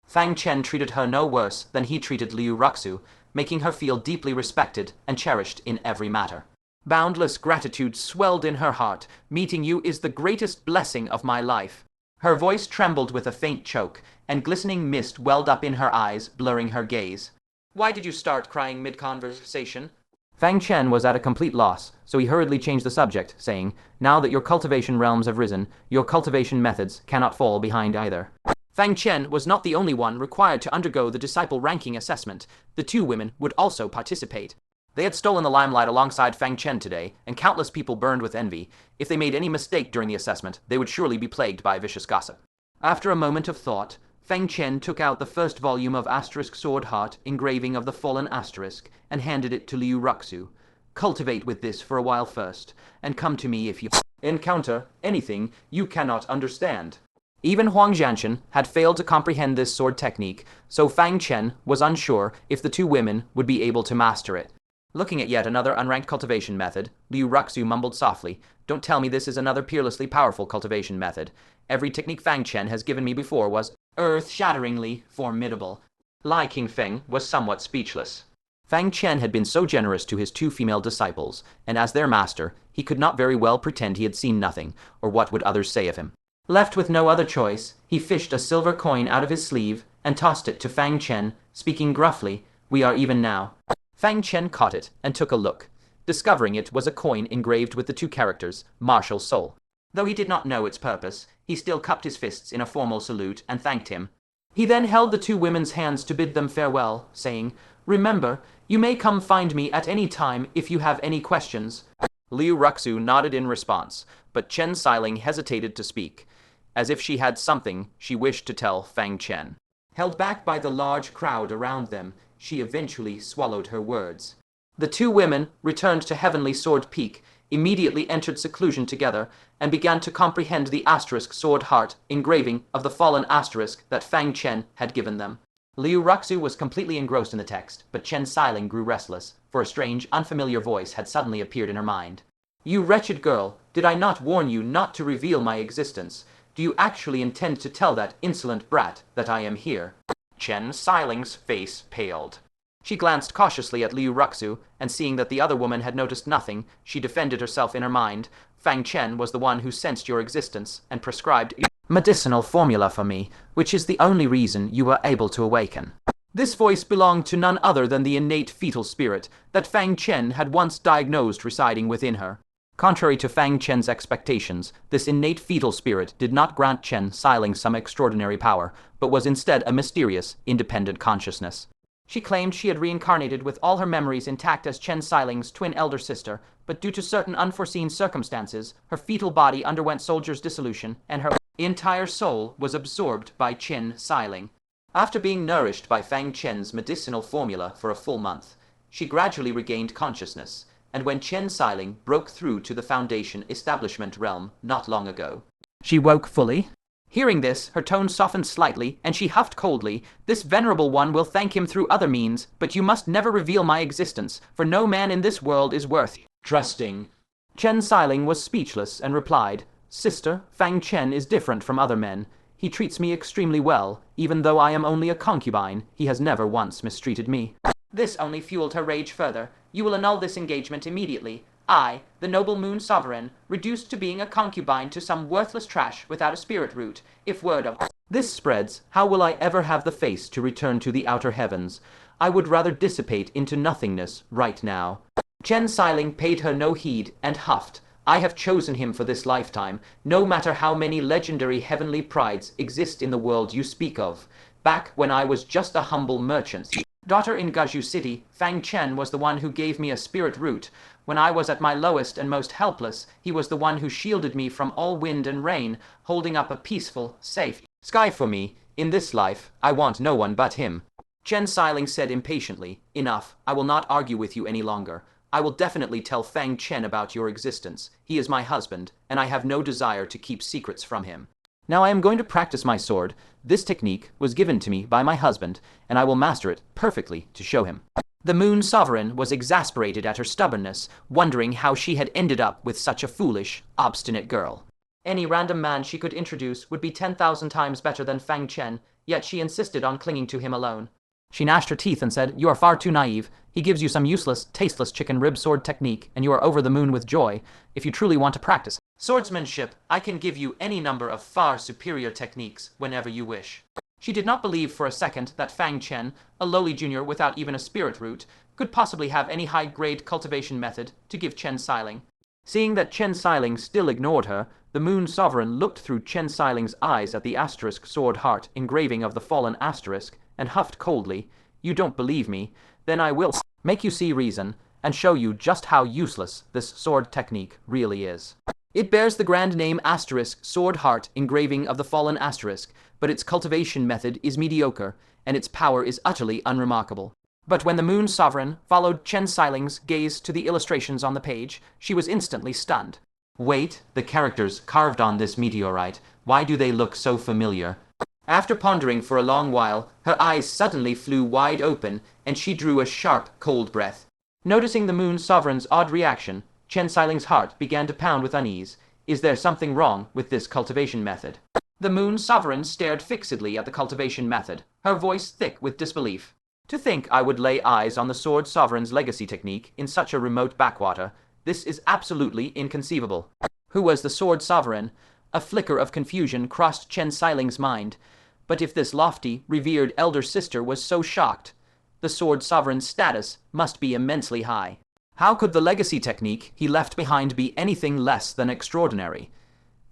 Fang Chen treated her no worse than he treated Liu Ruxu, making her feel deeply respected and cherished in every matter. Boundless gratitude swelled in her heart. Meeting you is the greatest blessing of my life. Her voice trembled with a faint choke, and glistening mist welled up in her eyes, blurring her gaze. Why did you start crying mid-conversation? Fang Chen was at a complete loss, so he hurriedly changed the subject, saying, Now that your cultivation realms have risen, your cultivation methods cannot fall behind either. Fang Chen was not the only one required to undergo the disciple ranking assessment. The two women would also participate. They had stolen the limelight alongside Fang Chen today, and countless people burned with envy. If they made any mistake during the assessment, they would surely be plagued by vicious gossip. After a moment of thought, Fang Chen took out the first volume of Asterisk Sword Heart engraving of the fallen asterisk and handed it to Liu Ruxu. Cultivate with this for a while first, and come to me if you encounter anything you cannot understand. Even Huang Jianchen had failed to comprehend this sword technique, so Fang Chen was unsure if the two women would be able to master it. Looking at yet another unranked cultivation method, Liu Ruxu mumbled softly, Don't tell me this is another peerlessly powerful cultivation method. Every technique Fang Chen has given me before was earth-shatteringly formidable. Liu Qingxian was somewhat speechless. Fang Chen had been so generous to his two female disciples, and as their master, he could not very well pretend he had seen nothing, or what would others say of him. Left with no other choice, he fished a silver coin out of his sleeve and tossed it to Fang Chen, speaking gruffly, We are even now. Fang Chen caught it and took a look, discovering it was a coin engraved with the two characters, Martial Soul. Though he did not know its purpose, he still cupped his fists in a formal salute and thanked him. He then held the two women's hands to bid them farewell, saying, Remember, you may come find me at any time if you have any questions. Liu Ruxu nodded in response, but Chen Siling hesitated to speak, as if she had something she wished to tell Fang Chen. Held back by the large crowd around them, she eventually swallowed her words. The two women returned to Heavenly Sword Peak, immediately entered seclusion together, and began to comprehend the asterisk sword heart engraving of the fallen asterisk that Fang Chen had given them. Liu Ruxu was completely engrossed in the text, but Chen Siling grew restless, for a strange, unfamiliar voice had suddenly appeared in her mind. You wretched girl, did I not warn you not to reveal my existence? Do you actually intend to tell that insolent brat that I am here? Chen Siling's face paled. She glanced cautiously at Liu Ruxu, and seeing that the other woman had noticed nothing, she defended herself in her mind. Fang Chen was the one who sensed your existence and prescribed medicinal formula for me, which is the only reason you were able to awaken. This voice belonged to none other than the innate fetal spirit that Fang Chen had once diagnosed residing within her. Contrary to Fang Chen's expectations, this innate fetal spirit did not grant Chen Siling some extraordinary power, but was instead a mysterious, independent consciousness. She claimed she had reincarnated with all her memories intact as Chen Siling's twin elder sister, but due to certain unforeseen circumstances, her fetal body underwent soldier's dissolution, and her entire soul was absorbed by Chen Siling. After being nourished by Fang Chen's medicinal formula for a full month, she gradually regained consciousness, and when Chen Siling broke through to the Foundation establishment realm not long ago, she woke fully. Hearing this, her tone softened slightly, and she huffed coldly, This venerable one will thank him through other means, but you must never reveal my existence, for no man in this world is worth trusting. Chen Siling was speechless and replied, Sister, Fang Chen is different from other men. He treats me extremely well. Even though I am only a concubine, he has never once mistreated me. This only fueled her rage further. You will annul this engagement immediately. I, the noble moon sovereign, reduced to being a concubine to some worthless trash without a spirit root, if word of this spreads, how will I ever have the face to return to the outer heavens? I would rather dissipate into nothingness right now. Chen Siling paid her no heed and huffed, I have chosen him for this lifetime, no matter how many legendary heavenly prides exist in the world you speak of. Back when I was just a humble merchant, daughter in Gaju City, Fang Chen was the one who gave me a spirit root. When I was at my lowest and most helpless, he was the one who shielded me from all wind and rain, holding up a peaceful, safe sky for me. In this life, I want no one but him. Chen Siling said impatiently, Enough, I will not argue with you any longer. I will definitely tell Fang Chen about your existence. He is my husband, and I have no desire to keep secrets from him. Now I am going to practice my sword. This technique was given to me by my husband, and I will master it perfectly to show him. The Moon Sovereign was exasperated at her stubbornness, wondering how she had ended up with such a foolish, obstinate girl. Any random man she could introduce would be 10,000 times better than Fang Chen. yet she insisted on clinging to him alone. She gnashed her teeth and said, "You are far too naive. He gives you some useless, tasteless chicken rib sword technique, and you are over the moon with joy, if you truly want to practice swordsmanship. I can give you any number of far superior techniques whenever you wish." She did not believe for a second that Fang Chen, a lowly junior without even a spirit root, could possibly have any high-grade cultivation method to give Chen Siling. Seeing that Chen Siling still ignored her, the Moon Sovereign looked through Chen Siling's eyes at the asterisk sword heart engraving of the fallen asterisk and huffed coldly, "You don't believe me? Then I will make you see reason and show you just how useless this sword technique really is. It bears the grand name asterisk sword heart engraving of the fallen asterisk, but its cultivation method is mediocre, and its power is utterly unremarkable." But when the Moon Sovereign followed Chen Siling's gaze to the illustrations on the page, she was instantly stunned. "Wait, the characters carved on this meteorite, why do they look so familiar?" After pondering for a long while, her eyes suddenly flew wide open, and she drew a sharp, cold breath. Noticing the Moon Sovereign's odd reaction, Chen Siling's heart began to pound with unease. Is there something wrong with this cultivation method? The Moon Sovereign stared fixedly at the cultivation method, her voice thick with disbelief. "To think I would lay eyes on the Sword Sovereign's legacy technique in such a remote backwater. This is absolutely inconceivable." Who was the Sword Sovereign? A flicker of confusion crossed Chen Siling's mind. But if this lofty, revered elder sister was so shocked, the Sword Sovereign's status must be immensely high. How could the legacy technique he left behind be anything less than extraordinary?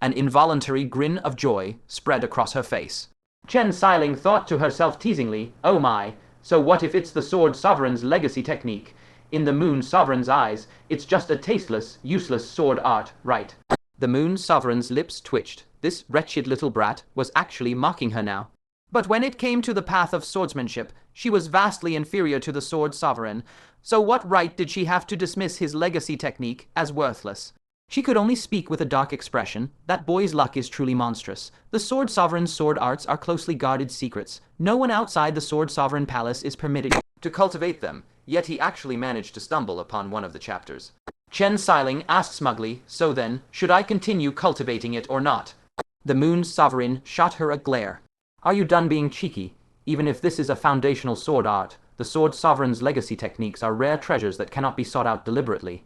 An involuntary grin of joy spread across her face. Chen Siling thought to herself teasingly, "Oh my, so what if it's the Sword Sovereign's legacy technique? In the Moon Sovereign's eyes, it's just a tasteless, useless sword art, right?" The Moon Sovereign's lips twitched. This wretched little brat was actually mocking her now. But when it came to the path of swordsmanship, she was vastly inferior to the Sword Sovereign, so what right did she have to dismiss his legacy technique as worthless? She could only speak with a dark expression. That boy's luck is truly monstrous. The Sword Sovereign's sword arts are closely guarded secrets. No one outside the Sword Sovereign Palace is permitted to cultivate them, yet he actually managed to stumble upon one of the chapters. Chen Siling asked smugly, "So then, should I continue cultivating it or not?" The Moon Sovereign shot her a glare. "Are you done being cheeky? Even if this is a foundational sword art, the Sword Sovereign's legacy techniques are rare treasures that cannot be sought out deliberately.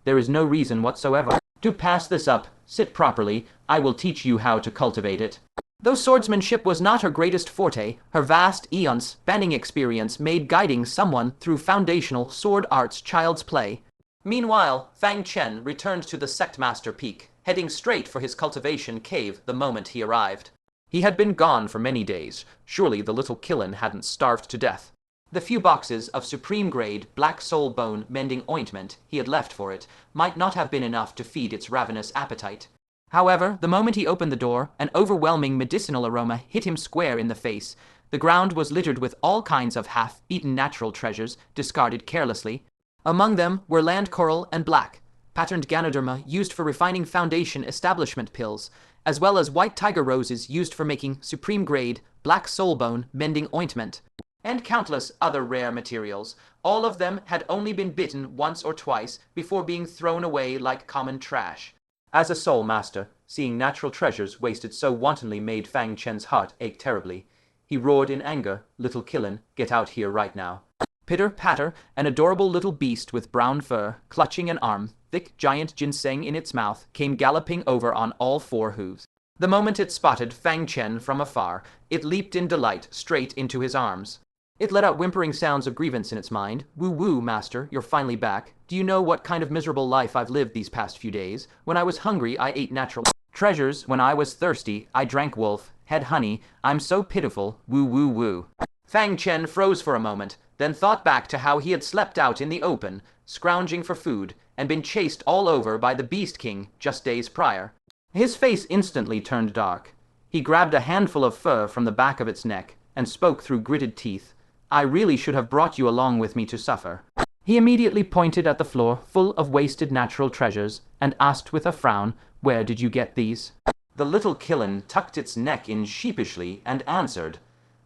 There is no reason whatsoever to pass this up. Sit properly, I will teach you how to cultivate it." Though swordsmanship was not her greatest forte, her vast eons-spanning experience made guiding someone through foundational sword arts child's play. Meanwhile, Fang Chen returned to the Sect Master Peak, heading straight for his cultivation cave the moment he arrived. He had been gone for many days. Surely the little qilin hadn't starved to death. The few boxes of supreme-grade black soul bone mending ointment he had left for it might not have been enough to feed its ravenous appetite. However, the moment he opened the door, an overwhelming medicinal aroma hit him square in the face. The ground was littered with all kinds of half-eaten natural treasures, discarded carelessly. Among them were land coral and black, patterned ganoderma used for refining foundation establishment pills, as well as white tiger roses used for making supreme-grade black soul bone mending ointment, and countless other rare materials. All of them had only been bitten once or twice before being thrown away like common trash. As a soul master, seeing natural treasures wasted so wantonly made Fang Chen's heart ache terribly. He roared in anger, "Little qilin, get out here right now." Pitter-patter, an adorable little beast with brown fur, clutching an arm, thick giant ginseng in its mouth, came galloping over on all four hooves. The moment it spotted Fang Chen from afar, it leaped in delight straight into his arms. It let out whimpering sounds of grievance in its mind. "Woo-woo, master, you're finally back. Do you know what kind of miserable life I've lived these past few days? When I was hungry, I ate natural treasures. When I was thirsty, I drank wolf, had honey. I'm so pitiful. Woo-woo-woo." Fang Chen froze for a moment, then thought back to how he had slept out in the open, scrounging for food, and been chased all over by the Beast King just days prior. His face instantly turned dark. He grabbed a handful of fur from the back of its neck and spoke through gritted teeth. "I really should have brought you along with me to suffer." He immediately pointed at the floor full of wasted natural treasures and asked with a frown, "Where did you get these?" The little qilin tucked its neck in sheepishly and answered,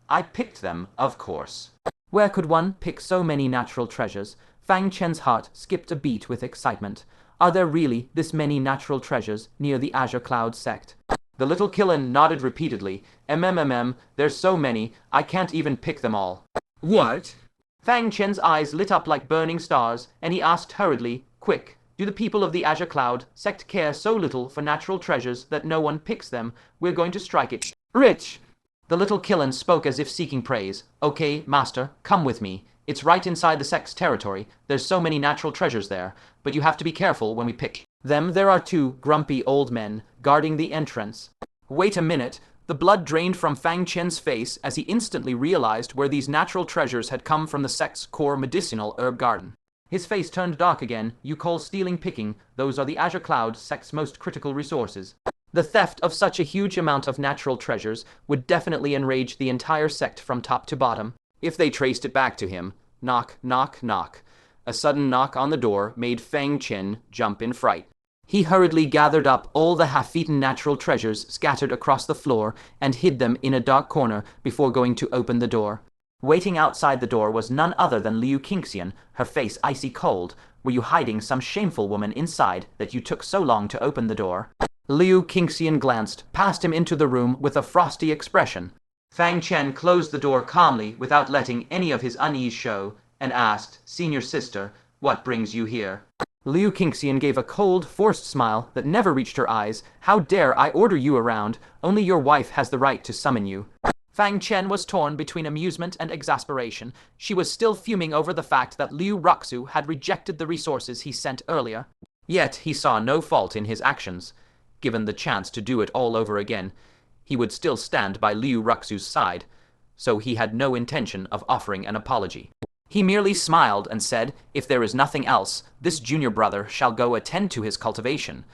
"I picked them, of course." Where could one pick so many natural treasures? Fang Chen's heart skipped a beat with excitement. Are there really this many natural treasures near the Azure Cloud sect? The little qilin nodded repeatedly. There's so many, I can't even pick them all. What? Fang Chen's eyes lit up like burning stars, and he asked hurriedly, quick, do the people of the Azure Cloud sect care so little for natural treasures that no one picks them? We're going to strike it rich. The little qilin spoke as if seeking praise. Okay, master, come with me. It's right inside the sect's territory. There's so many natural treasures there, but you have to be careful when we pick them. There are two grumpy old men guarding the entrance. Wait a minute. The blood drained from Fang Chen's face as he instantly realized where these natural treasures had come from the sect's core medicinal herb garden. His face turned dark again. You call stealing picking? Those are the Azure Cloud sect's most critical resources. The theft of such a huge amount of natural treasures would definitely enrage the entire sect from top to bottom. If they traced it back to him. Knock, knock, knock. A sudden knock on the door made Fang Chen jump in fright. He hurriedly gathered up all the half-eaten natural treasures scattered across the floor and hid them in a dark corner before going to open the door. Waiting outside the door was none other than Liu Qingxian, her face icy cold. Were you hiding some shameful woman inside that you took so long to open the door? Liu Qingxian glanced past him into the room with a frosty expression. Fang Chen closed the door calmly without letting any of his unease show, and asked, Senior sister, what brings you here? Liu Qingxian gave a cold, forced smile that never reached her eyes. How dare I order you around? Only your wife has the right to summon you. Fang Chen was torn between amusement and exasperation. She was still fuming over the fact that Liu Ruxu had rejected the resources he sent earlier. Yet he saw no fault in his actions. Given the chance to do it all over again, he would still stand by Liu Ruxu's side, so he had no intention of offering an apology. He merely smiled and said, if there is nothing else, this junior brother shall go attend to his cultivation.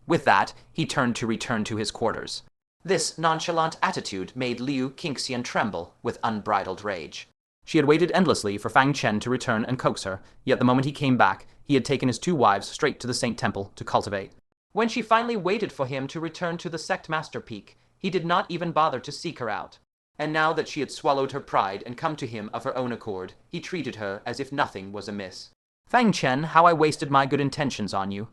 With that, he turned to return to his quarters. This nonchalant attitude made Liu Qingxian tremble with unbridled rage. She had waited endlessly for Fang Chen to return and coax her, yet the moment he came back, he had taken his two wives straight to the Saint Temple to cultivate. When she finally waited for him to return to the sect master peak, he did not even bother to seek her out. And now that she had swallowed her pride and come to him of her own accord, he treated her as if nothing was amiss. Fang Chen, how I wasted my good intentions on you.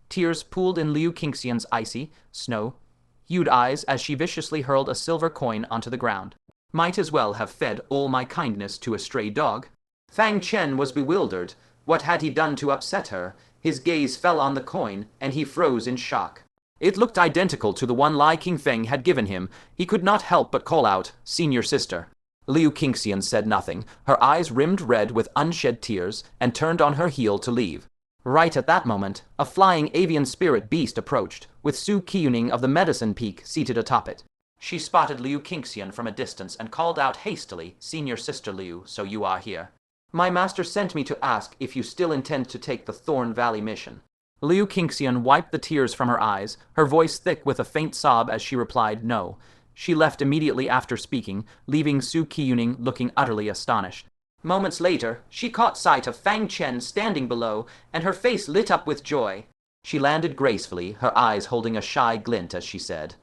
Tears pooled in Liu Qingxian's icy, snow-hued eyes as she viciously hurled a silver coin onto the ground. Might as well have fed all my kindness to a stray dog. Fang Chen was bewildered. What had he done to upset her? His gaze fell on the coin, and he froze in shock. It looked identical to the one Lai Qingfeng had given him. He could not help but call out, Senior sister. Liu Qingxian said nothing, her eyes rimmed red with unshed tears, and turned on her heel to leave. Right at that moment, a flying avian spirit beast approached, with Su Qiuning of the Medicine Peak seated atop it. She spotted Liu Qingxian from a distance and called out hastily, Senior sister Liu, so you are here. My master sent me to ask if you still intend to take the Thorn Valley mission. Liu Qingxian wiped the tears from her eyes, her voice thick with a faint sob as she replied no. She left immediately after speaking, leaving Su Qiuning looking utterly astonished. Moments later, she caught sight of Fang Chen standing below, and her face lit up with joy. She landed gracefully, her eyes holding a shy glint as she said,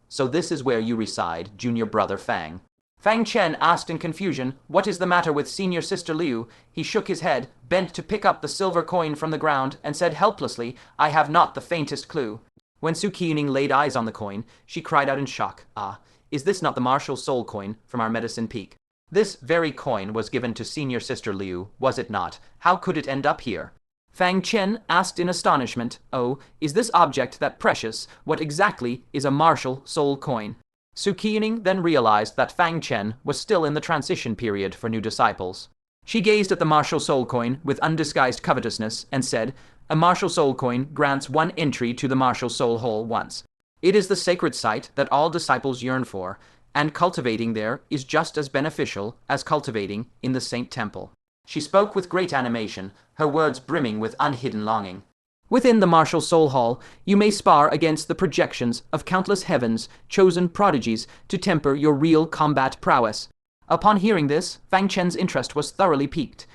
So this is where you reside, junior brother Fang. Fang Chen asked in confusion, What is the matter with senior sister Liu? He shook his head, bent to pick up the silver coin from the ground, and said helplessly, I have not the faintest clue. When Su Qiuning laid eyes on the coin, she cried out in shock, Ah, is this not the martial soul coin from our Medicine Peak? This very coin was given to senior sister Liu, was it not? How could it end up here? Fang Chen asked in astonishment, Oh, is this object that precious? What exactly is a martial soul coin? Su Qiuning then realized that Fang Chen was still in the transition period for new disciples. She gazed at the martial soul coin with undisguised covetousness and said, A martial soul coin grants one entry to the martial soul hall once. It is the sacred site that all disciples yearn for, and cultivating there is just as beneficial as cultivating in the Saint Temple. She spoke with great animation, her words brimming with unhidden longing. Within the martial soul hall, you may spar against the projections of countless heavens, chosen prodigies to temper your real combat prowess. Upon hearing this, Fang Chen's interest was thoroughly piqued.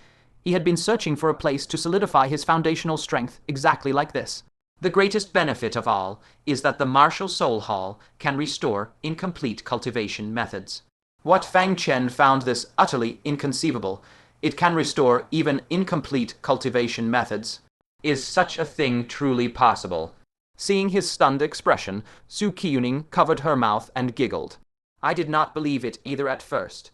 He had been searching for a place to solidify his foundational strength exactly like this. The greatest benefit of all is that the martial soul hall can restore incomplete cultivation methods. What Fang Chen found this utterly inconceivable. It can restore even incomplete cultivation methods. Is such a thing truly possible? Seeing his stunned expression, Su Qiling covered her mouth and giggled. I did not believe it either at first,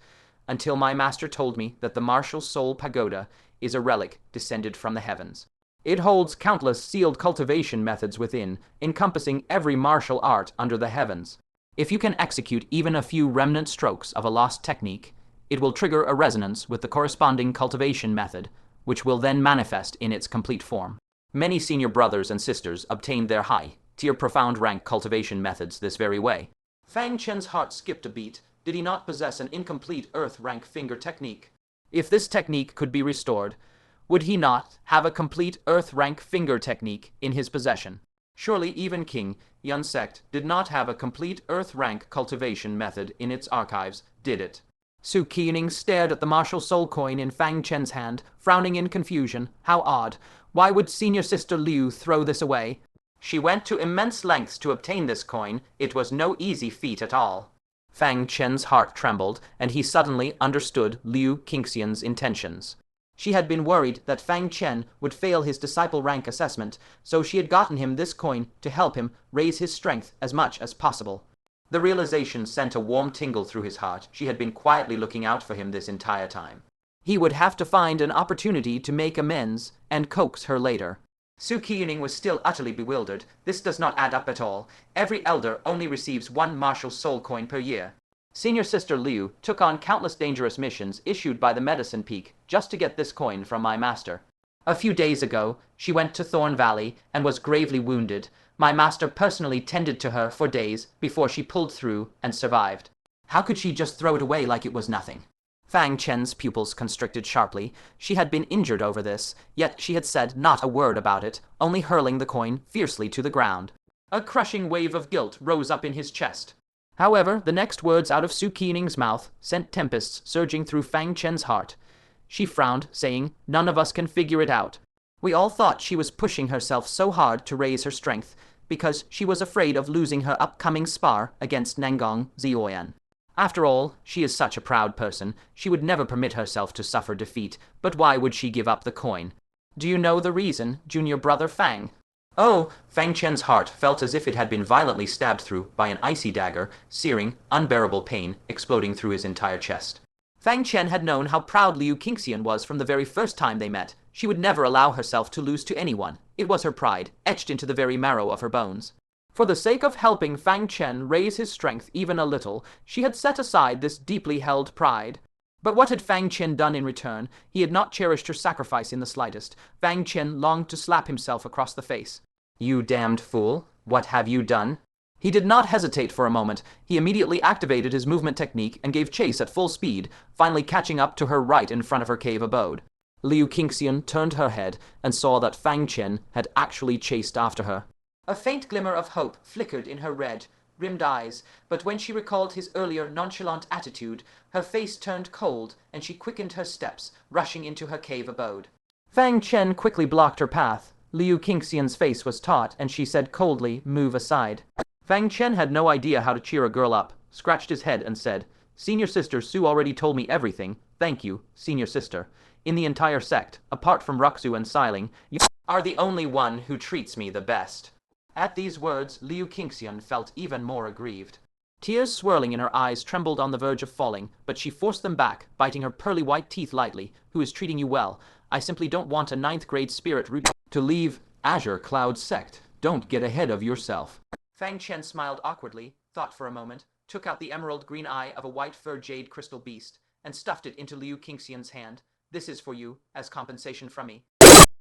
until my master told me that the martial soul pagoda is a relic descended from the heavens. It holds countless sealed cultivation methods within, encompassing every martial art under the heavens. If you can execute even a few remnant strokes of a lost technique, it will trigger a resonance with the corresponding cultivation method, which will then manifest in its complete form. Many senior brothers and sisters obtained their high-tier profound rank cultivation methods this very way. Fang Chen's heart skipped a beat. Did he not possess an incomplete earth rank finger technique? If this technique could be restored, would he not have a complete earth rank finger technique in his possession? Surely even King Yun's sect did not have a complete earth rank cultivation method in its archives, did it? Su Qiling stared at the martial soul coin in Fang Chen's hand, frowning in confusion. How odd. Why would senior sister Liu throw this away? She went to immense lengths to obtain this coin. It was no easy feat at all. Fang Chen's heart trembled, and he suddenly understood Liu Qingxian's intentions. She had been worried that Fang Chen would fail his disciple rank assessment, so she had gotten him this coin to help him raise his strength as much as possible. The realization sent a warm tingle through his heart. She had been quietly looking out for him this entire time. He would have to find an opportunity to make amends and coax her later. Su Qiling was still utterly bewildered. This does not add up at all. Every elder only receives one martial soul coin per year. Senior sister Liu took on countless dangerous missions issued by the Medicine Peak just to get this coin from my master. A few days ago, she went to Thorn Valley and was gravely wounded. My master personally tended to her for days before she pulled through and survived. How could she just throw it away like it was nothing? Fang Chen's pupils constricted sharply. She had been injured over this, yet she had said not a word about it, only hurling the coin fiercely to the ground. A crushing wave of guilt rose up in his chest. However, the next words out of Su Qiling's mouth sent tempests surging through Fang Chen's heart. She frowned, saying, "None of us can figure it out. We all thought she was pushing herself so hard to raise her strength, because she was afraid of losing her upcoming spar against Nangong Zioyan. After all, she is such a proud person, she would never permit herself to suffer defeat, but why would she give up the coin? Do you know the reason, junior brother Fang?" Oh, Fang Chen's heart felt as if it had been violently stabbed through by an icy dagger, searing, unbearable pain exploding through his entire chest. Fang Chen had known how proud Liu Qingxian was from the very first time they met. She would never allow herself to lose to anyone. It was her pride, etched into the very marrow of her bones. For the sake of helping Fang Chen raise his strength even a little, she had set aside this deeply held pride. But what had Fang Chen done in return? He had not cherished her sacrifice in the slightest. Fang Chen longed to slap himself across the face. "You damned fool, what have you done?" He did not hesitate for a moment. He immediately activated his movement technique and gave chase at full speed, finally catching up to her right in front of her cave abode. Liu Qingxian turned her head and saw that Fang Chen had actually chased after her. A faint glimmer of hope flickered in her red-rimmed eyes, but when she recalled his earlier nonchalant attitude, her face turned cold and she quickened her steps, rushing into her cave abode. Fang Chen quickly blocked her path. Liu Qingxian's face was taut, and she said coldly, "Move aside." Fang Chen had no idea how to cheer a girl up, scratched his head and said, "Senior sister Su already told me everything. Thank you, senior sister. In the entire sect, apart from Ruxu and Siling, you are the only one who treats me the best." At these words, Liu Qingxian felt even more aggrieved. Tears swirling in her eyes trembled on the verge of falling, but she forced them back, biting her pearly white teeth lightly. "Who is treating you well? I simply don't want a 9th grade spirit root to leave Azure Cloud sect. Don't get ahead of yourself." Fang Chen smiled awkwardly, thought for a moment, took out the emerald green eye of a white fur jade crystal beast, and stuffed it into Liu Qingxian's hand. "This is for you, as compensation from me."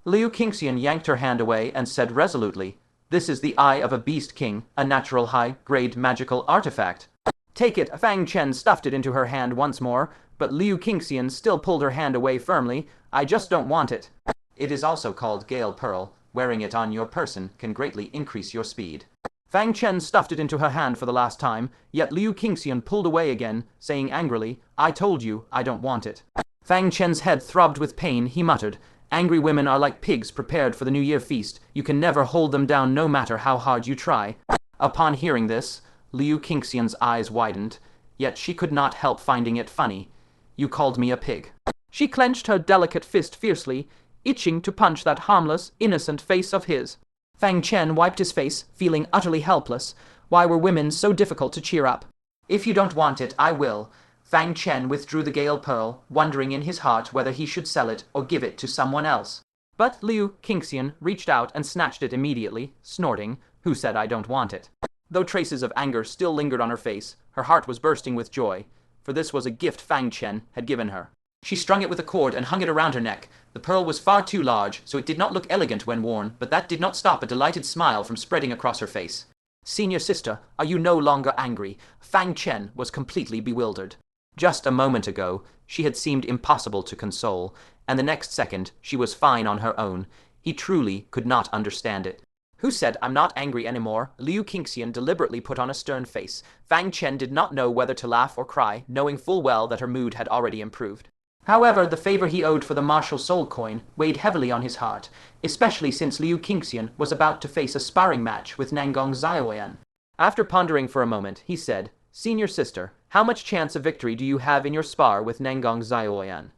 Liu Qingxian yanked her hand away and said resolutely, "This is the eye of a beast king, a natural high-grade magical artifact." "Take it." Fang Chen stuffed it into her hand once more, but Liu Qingxian still pulled her hand away firmly. "I just don't want it." "It is also called Gale Pearl. Wearing it on your person can greatly increase your speed." Fang Chen stuffed it into her hand for the last time, yet Liu Qingxian pulled away again, saying angrily, "I told you I don't want it." Fang Chen's head throbbed with pain. He muttered, "Angry women are like pigs prepared for the New Year feast. You can never hold them down no matter how hard you try." Upon hearing this, Liu Qingxian's eyes widened, yet she could not help finding it funny. "You called me a pig." She clenched her delicate fist fiercely, itching to punch that harmless, innocent face of his. Fang Chen wiped his face, feeling utterly helpless. Why were women so difficult to cheer up? If you don't want it, I will. Fang Chen withdrew the Gale Pearl, wondering in his heart whether he should sell it or give it to someone else. But Liu Qingxian reached out and snatched it immediately, snorting, "Who said I don't want it?" Though traces of anger still lingered on her face, her heart was bursting with joy, for this was a gift Fang Chen had given her. She strung it with a cord and hung it around her neck. The pearl was far too large, so it did not look elegant when worn, but that did not stop a delighted smile from spreading across her face. "Senior sister, are you no longer angry?" Fang Chen was completely bewildered. Just a moment ago, she had seemed impossible to console, and the next second she was fine on her own. He truly could not understand it. "Who said I'm not angry anymore?" Liu Qingxian deliberately put on a stern face. Fang Chen did not know whether to laugh or cry, knowing full well that her mood had already improved. However, the favor he owed for the martial soul coin weighed heavily on his heart, especially since Liu Qingxian was about to face a sparring match with Nangong Xiaoyan. After pondering for a moment, he said, "Senior sister, how much chance of victory do you have in your spar with Nangong Xiaoyan?"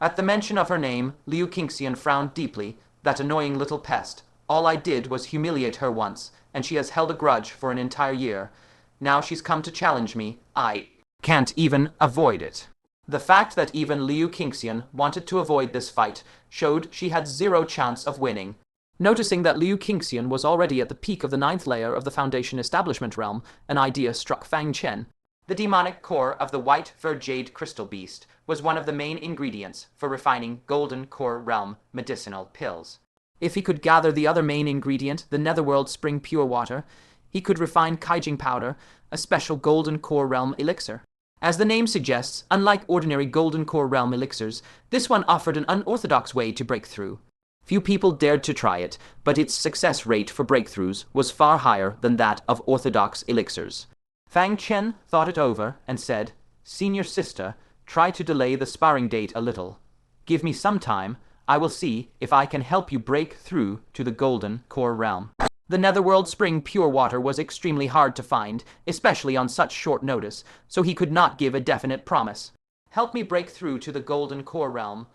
At the mention of her name, Liu Qingxian frowned deeply. "That annoying little pest. All I did was humiliate her once, and she has held a grudge for an entire year. Now she's come to challenge me. I can't even avoid it." The fact that even Liu Qingxian wanted to avoid this fight showed she had zero chance of winning. Noticing that Liu Qingxian was already at the peak of the 9th layer of the Foundation establishment realm, an idea struck Fang Chen. The demonic core of the white fur jade crystal beast was one of the main ingredients for refining golden core realm medicinal pills. If he could gather the other main ingredient, the netherworld spring pure water, he could refine Kaijing powder, a special golden core realm elixir. As the name suggests, unlike ordinary golden core realm elixirs, this one offered an unorthodox way to break through. Few people dared to try it, but its success rate for breakthroughs was far higher than that of orthodox elixirs. Fang Chen thought it over and said, "Senior sister, try to delay the sparring date a little. Give me some time. I will see if I can help you break through to the golden core realm." The netherworld spring pure water was extremely hard to find, especially on such short notice, so he could not give a definite promise. "Help me break through to the golden core realm."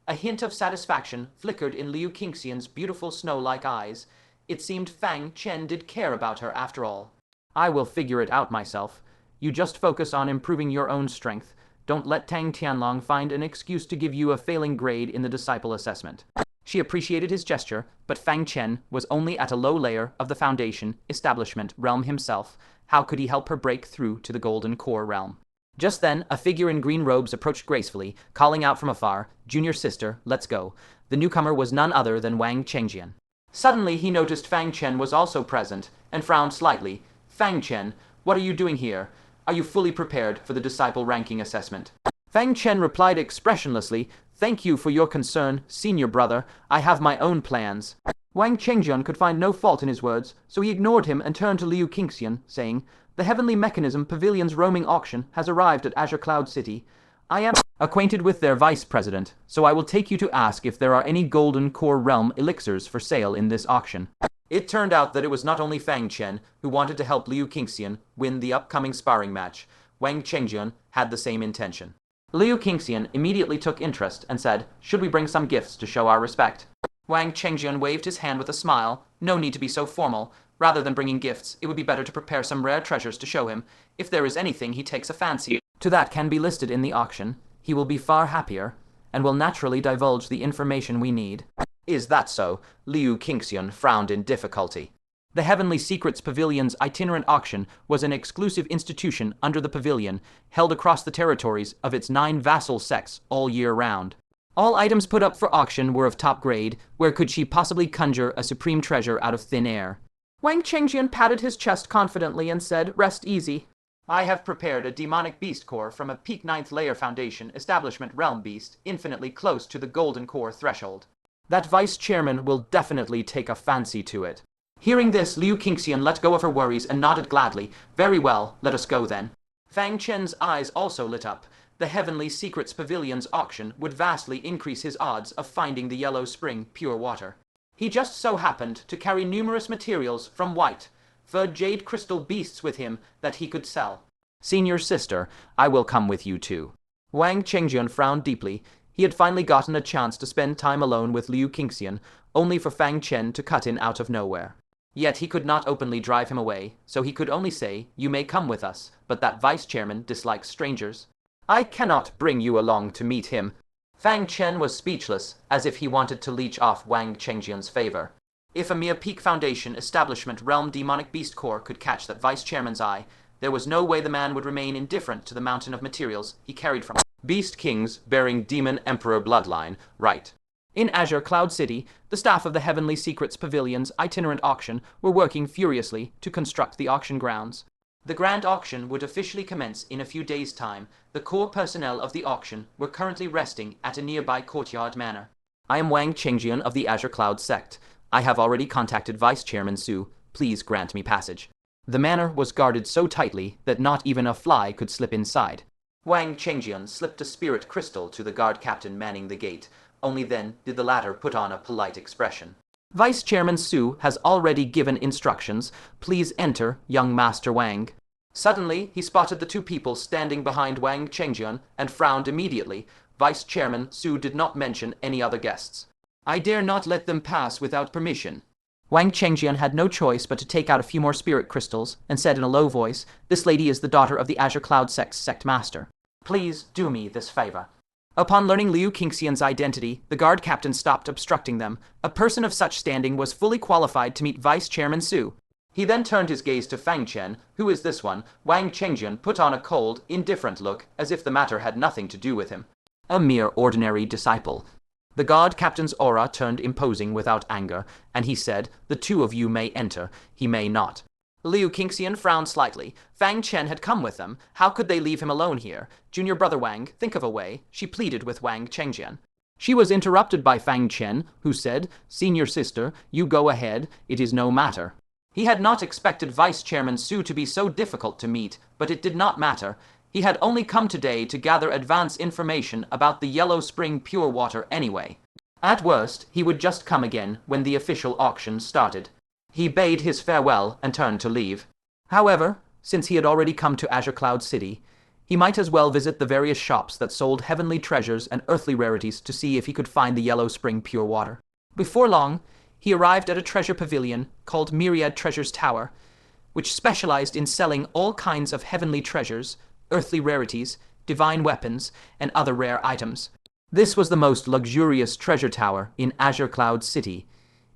A hint of satisfaction flickered in Liu Qingxian's beautiful snow-like eyes. It seemed Fang Chen did care about her after all. "I will figure it out myself. You just focus on improving your own strength. Don't let Tang Tianlong find an excuse to give you a failing grade in the disciple assessment." She appreciated his gesture, but Fang Chen was only at a low layer of the Foundation establishment realm himself. How could he help her break through to the golden core realm? Just then, a figure in green robes approached gracefully, calling out from afar, "Junior sister, let's go." The newcomer was none other than Liu Qingxian. Suddenly, he noticed Fang Chen was also present, and frowned slightly. "Fang Chen, what are you doing here? Are you fully prepared for the disciple ranking assessment?" Fang Chen replied expressionlessly, "Thank you for your concern, senior brother. I have my own plans." Liu Qingxian could find no fault in his words, so he ignored him and turned to Liu Qingxian, saying, "The Heavenly Mechanism Pavilion's roaming auction has arrived at Azure Cloud City. I am acquainted with their vice president, so I will take you to ask if there are any golden core realm elixirs for sale in this auction." It turned out that it was not only Fang Chen who wanted to help Liu Qingxian win the upcoming sparring match. Liu Qingxian had the same intention. Liu Qingxian immediately took interest and said, "Should we bring some gifts to show our respect?" Liu Qingxian waved his hand with a smile. "No need to be so formal. Rather than bringing gifts, it would be better to prepare some rare treasures to show him. If there is anything he takes a fancy to that can be listed in the auction, he will be far happier, and will naturally divulge the information we need." "Is that so?" Liu Qingxian frowned in difficulty. The Heavenly Secrets Pavilion's itinerant auction was an exclusive institution under the pavilion, held across the territories of its 9 vassal sects all year round. All items put up for auction were of top grade. Where could she possibly conjure a supreme treasure out of thin air? Liu Qingxian patted his chest confidently and said, "Rest easy. I have prepared a demonic beast core from a peak 9th layer Foundation establishment realm beast, infinitely close to the golden core threshold. That vice chairman will definitely take a fancy to it." Hearing this, Liu Qingxian let go of her worries and nodded gladly. "Very well, let us go then." Fang Chen's eyes also lit up. The Heavenly Secrets Pavilion's auction would vastly increase his odds of finding the yellow spring pure water. He just so happened to carry numerous materials from white, fur jade crystal beasts with him that he could sell. "Senior sister, I will come with you too." Liu Qingxian frowned deeply. He had finally gotten a chance to spend time alone with Liu Qingxian, only for Fang Chen to cut in out of nowhere. Yet he could not openly drive him away, so he could only say, "You may come with us," but that vice-chairman dislikes strangers. "I cannot bring you along to meet him." Fang Chen was speechless, as if he wanted to leech off Wang Qingxian's favor. If a mere Peak Foundation Establishment Realm Demonic Beast Core could catch that vice-chairman's eye, there was no way the man would remain indifferent to the mountain of materials he carried from Beast Kings bearing Demon Emperor bloodline, right. In Azure Cloud City, the staff of the Heavenly Secrets Pavilion's itinerant auction were working furiously to construct the auction grounds. The grand auction would officially commence in a few days' time. The core personnel of the auction were currently resting at a nearby courtyard manor. "I am Wang Qingxian of the Azure Cloud sect. I have already contacted Vice Chairman Su. Please grant me passage." The manor was guarded so tightly that not even a fly could slip inside. Wang Qingxian slipped a spirit crystal to the guard captain manning the gate. Only then did the latter put on a polite expression. "Vice Chairman Su has already given instructions. Please enter, young Master Wang." Suddenly, he spotted the two people standing behind Wang Qingxian and frowned immediately. Vice Chairman Su did not mention any other guests. "I dare not let them pass without permission." Wang Qingxian had no choice but to take out a few more spirit crystals and said in a low voice, "This lady is the daughter of the Azure Cloud sect's sect master. Please do me this favor." Upon learning Liu Qingxian's identity, the guard captain stopped obstructing them. A person of such standing was fully qualified to meet Vice Chairman Su. He then turned his gaze to Fang Chen. "Who is this one?" Wang Qingxian put on a cold, indifferent look, as if the matter had nothing to do with him. "A mere ordinary disciple." The guard captain's aura turned imposing without anger, and he said, "The two of you may enter, he may not." Liu Qingxian frowned slightly. Fang Chen had come with them. How could they leave him alone here? "Junior brother Wang, think of a way," she pleaded with Wang Qingxian. She was interrupted by Fang Chen, who said, "Senior sister, you go ahead, it is no matter." He had not expected Vice Chairman Su to be so difficult to meet, but it did not matter. He had only come today to gather advance information about the Yellow Spring pure water anyway. At worst, he would just come again when the official auction started. He bade his farewell and turned to leave. However, since he had already come to Azure Cloud City, he might as well visit the various shops that sold heavenly treasures and earthly rarities to see if he could find the Yellow Spring pure water. Before long, he arrived at a treasure pavilion called Myriad Treasures Tower, which specialized in selling all kinds of heavenly treasures, earthly rarities, divine weapons, and other rare items. This was the most luxurious treasure tower in Azure Cloud City.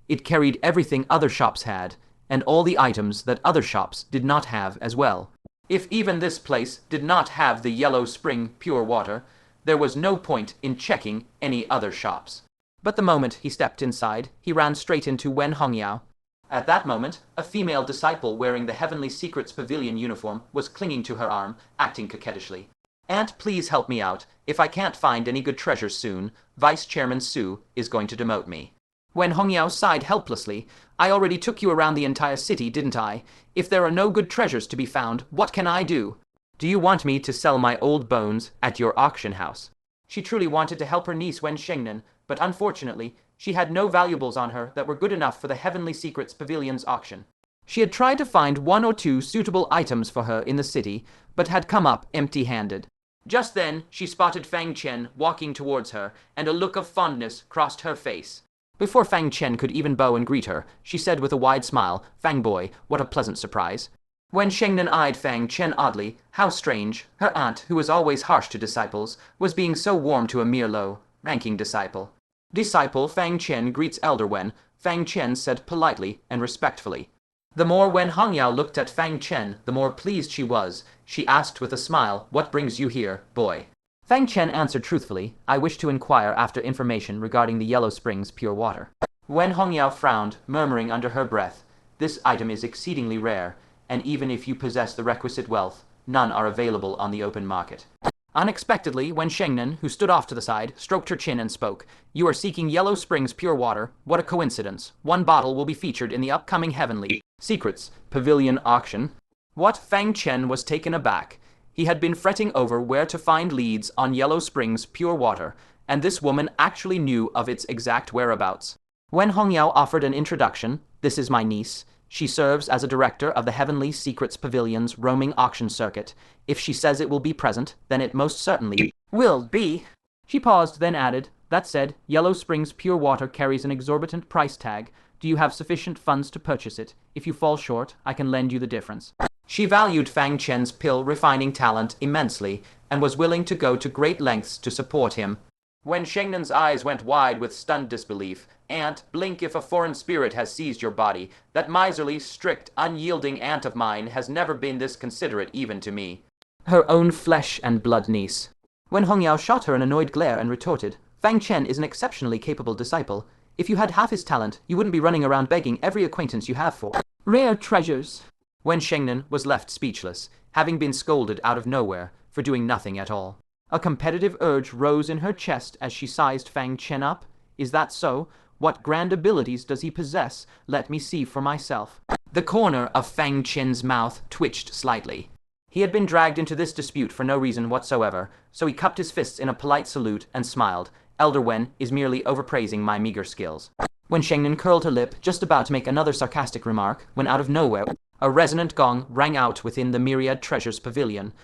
It carried everything other shops had, and all the items that other shops did not have as well. If even this place did not have the Yellow Spring pure water, there was no point in checking any other shops. But the moment he stepped inside, he ran straight into Wen Hongyao. At that moment, a female disciple wearing the Heavenly Secrets Pavilion uniform was clinging to her arm, acting coquettishly. "Aunt, please help me out. If I can't find any good treasures soon, Vice Chairman Su is going to demote me." Wen Hongyao sighed helplessly. "I already took you around the entire city, didn't I? If there are no good treasures to be found, what can I do? Do you want me to sell my old bones at your auction house?" She truly wanted to help her niece Wen Shengnan, but unfortunately, she had no valuables on her that were good enough for the Heavenly Secrets Pavilion's auction. She had tried to find one or two suitable items for her in the city, but had come up empty-handed. Just then, she spotted Fang Chen walking towards her, and a look of fondness crossed her face. Before Fang Chen could even bow and greet her, she said with a wide smile, "Fang boy, what a pleasant surprise." When Shengnan eyed Fang Chen oddly, how strange, her aunt, who was always harsh to disciples, was being so warm to a mere low-ranking disciple. "Disciple Fang Chen greets Elder Wen," Fang Chen said politely and respectfully. The more Wen Hongyao looked at Fang Chen, the more pleased she was. She asked with a smile, "What brings you here, boy?" Fang Chen answered truthfully, "I wish to inquire after information regarding the Yellow Springs pure water." Wen Hongyao frowned, murmuring under her breath, "This item is exceedingly rare, and even if you possess the requisite wealth, none are available on the open market." Unexpectedly, Wen Shengnan, who stood off to the side, stroked her chin and spoke, "You are seeking Yellow Springs pure water? What a coincidence. One bottle will be featured in the upcoming Heavenly Secrets Pavilion auction." What? Fang Chen was taken aback. He had been fretting over where to find leads on Yellow Springs pure water, and this woman actually knew of its exact whereabouts. Wen Hongyao offered an introduction. "This is my niece. She serves as a director of the Heavenly Secrets Pavilion's roaming auction circuit. If she says it will be present, then it most certainly will be." She paused, then added, "That said, Yellow Springs pure water carries an exorbitant price tag. Do you have sufficient funds to purchase it? If you fall short, I can lend you the difference. She valued Fang Chen's pill-refining talent immensely and was willing to go to great lengths to support him. When Shengnan's eyes went wide with stunned disbelief, "Aunt, blink if a foreign spirit has seized your body. That miserly, strict, unyielding aunt of mine has never been this considerate even to me. Her own flesh and blood niece." When Hong Yao shot her an annoyed glare and retorted, "Fang Chen is an exceptionally capable disciple. If you had half his talent, you wouldn't be running around begging every acquaintance you have for rare treasures." When Shengnan was left speechless, having been scolded out of nowhere for doing nothing at all. A competitive urge rose in her chest as she sized Fang Chen up. Is that so? What grand abilities does he possess? Let me see for myself. The corner of Fang Chen's mouth twitched slightly. He had been dragged into this dispute for no reason whatsoever, so he cupped his fists in a polite salute and smiled. Elder Wen is merely overpraising my meager skills. When Shengnan curled her lip, just about to make another sarcastic remark, when out of nowhere, a resonant gong rang out within the Myriad Treasures Pavilion.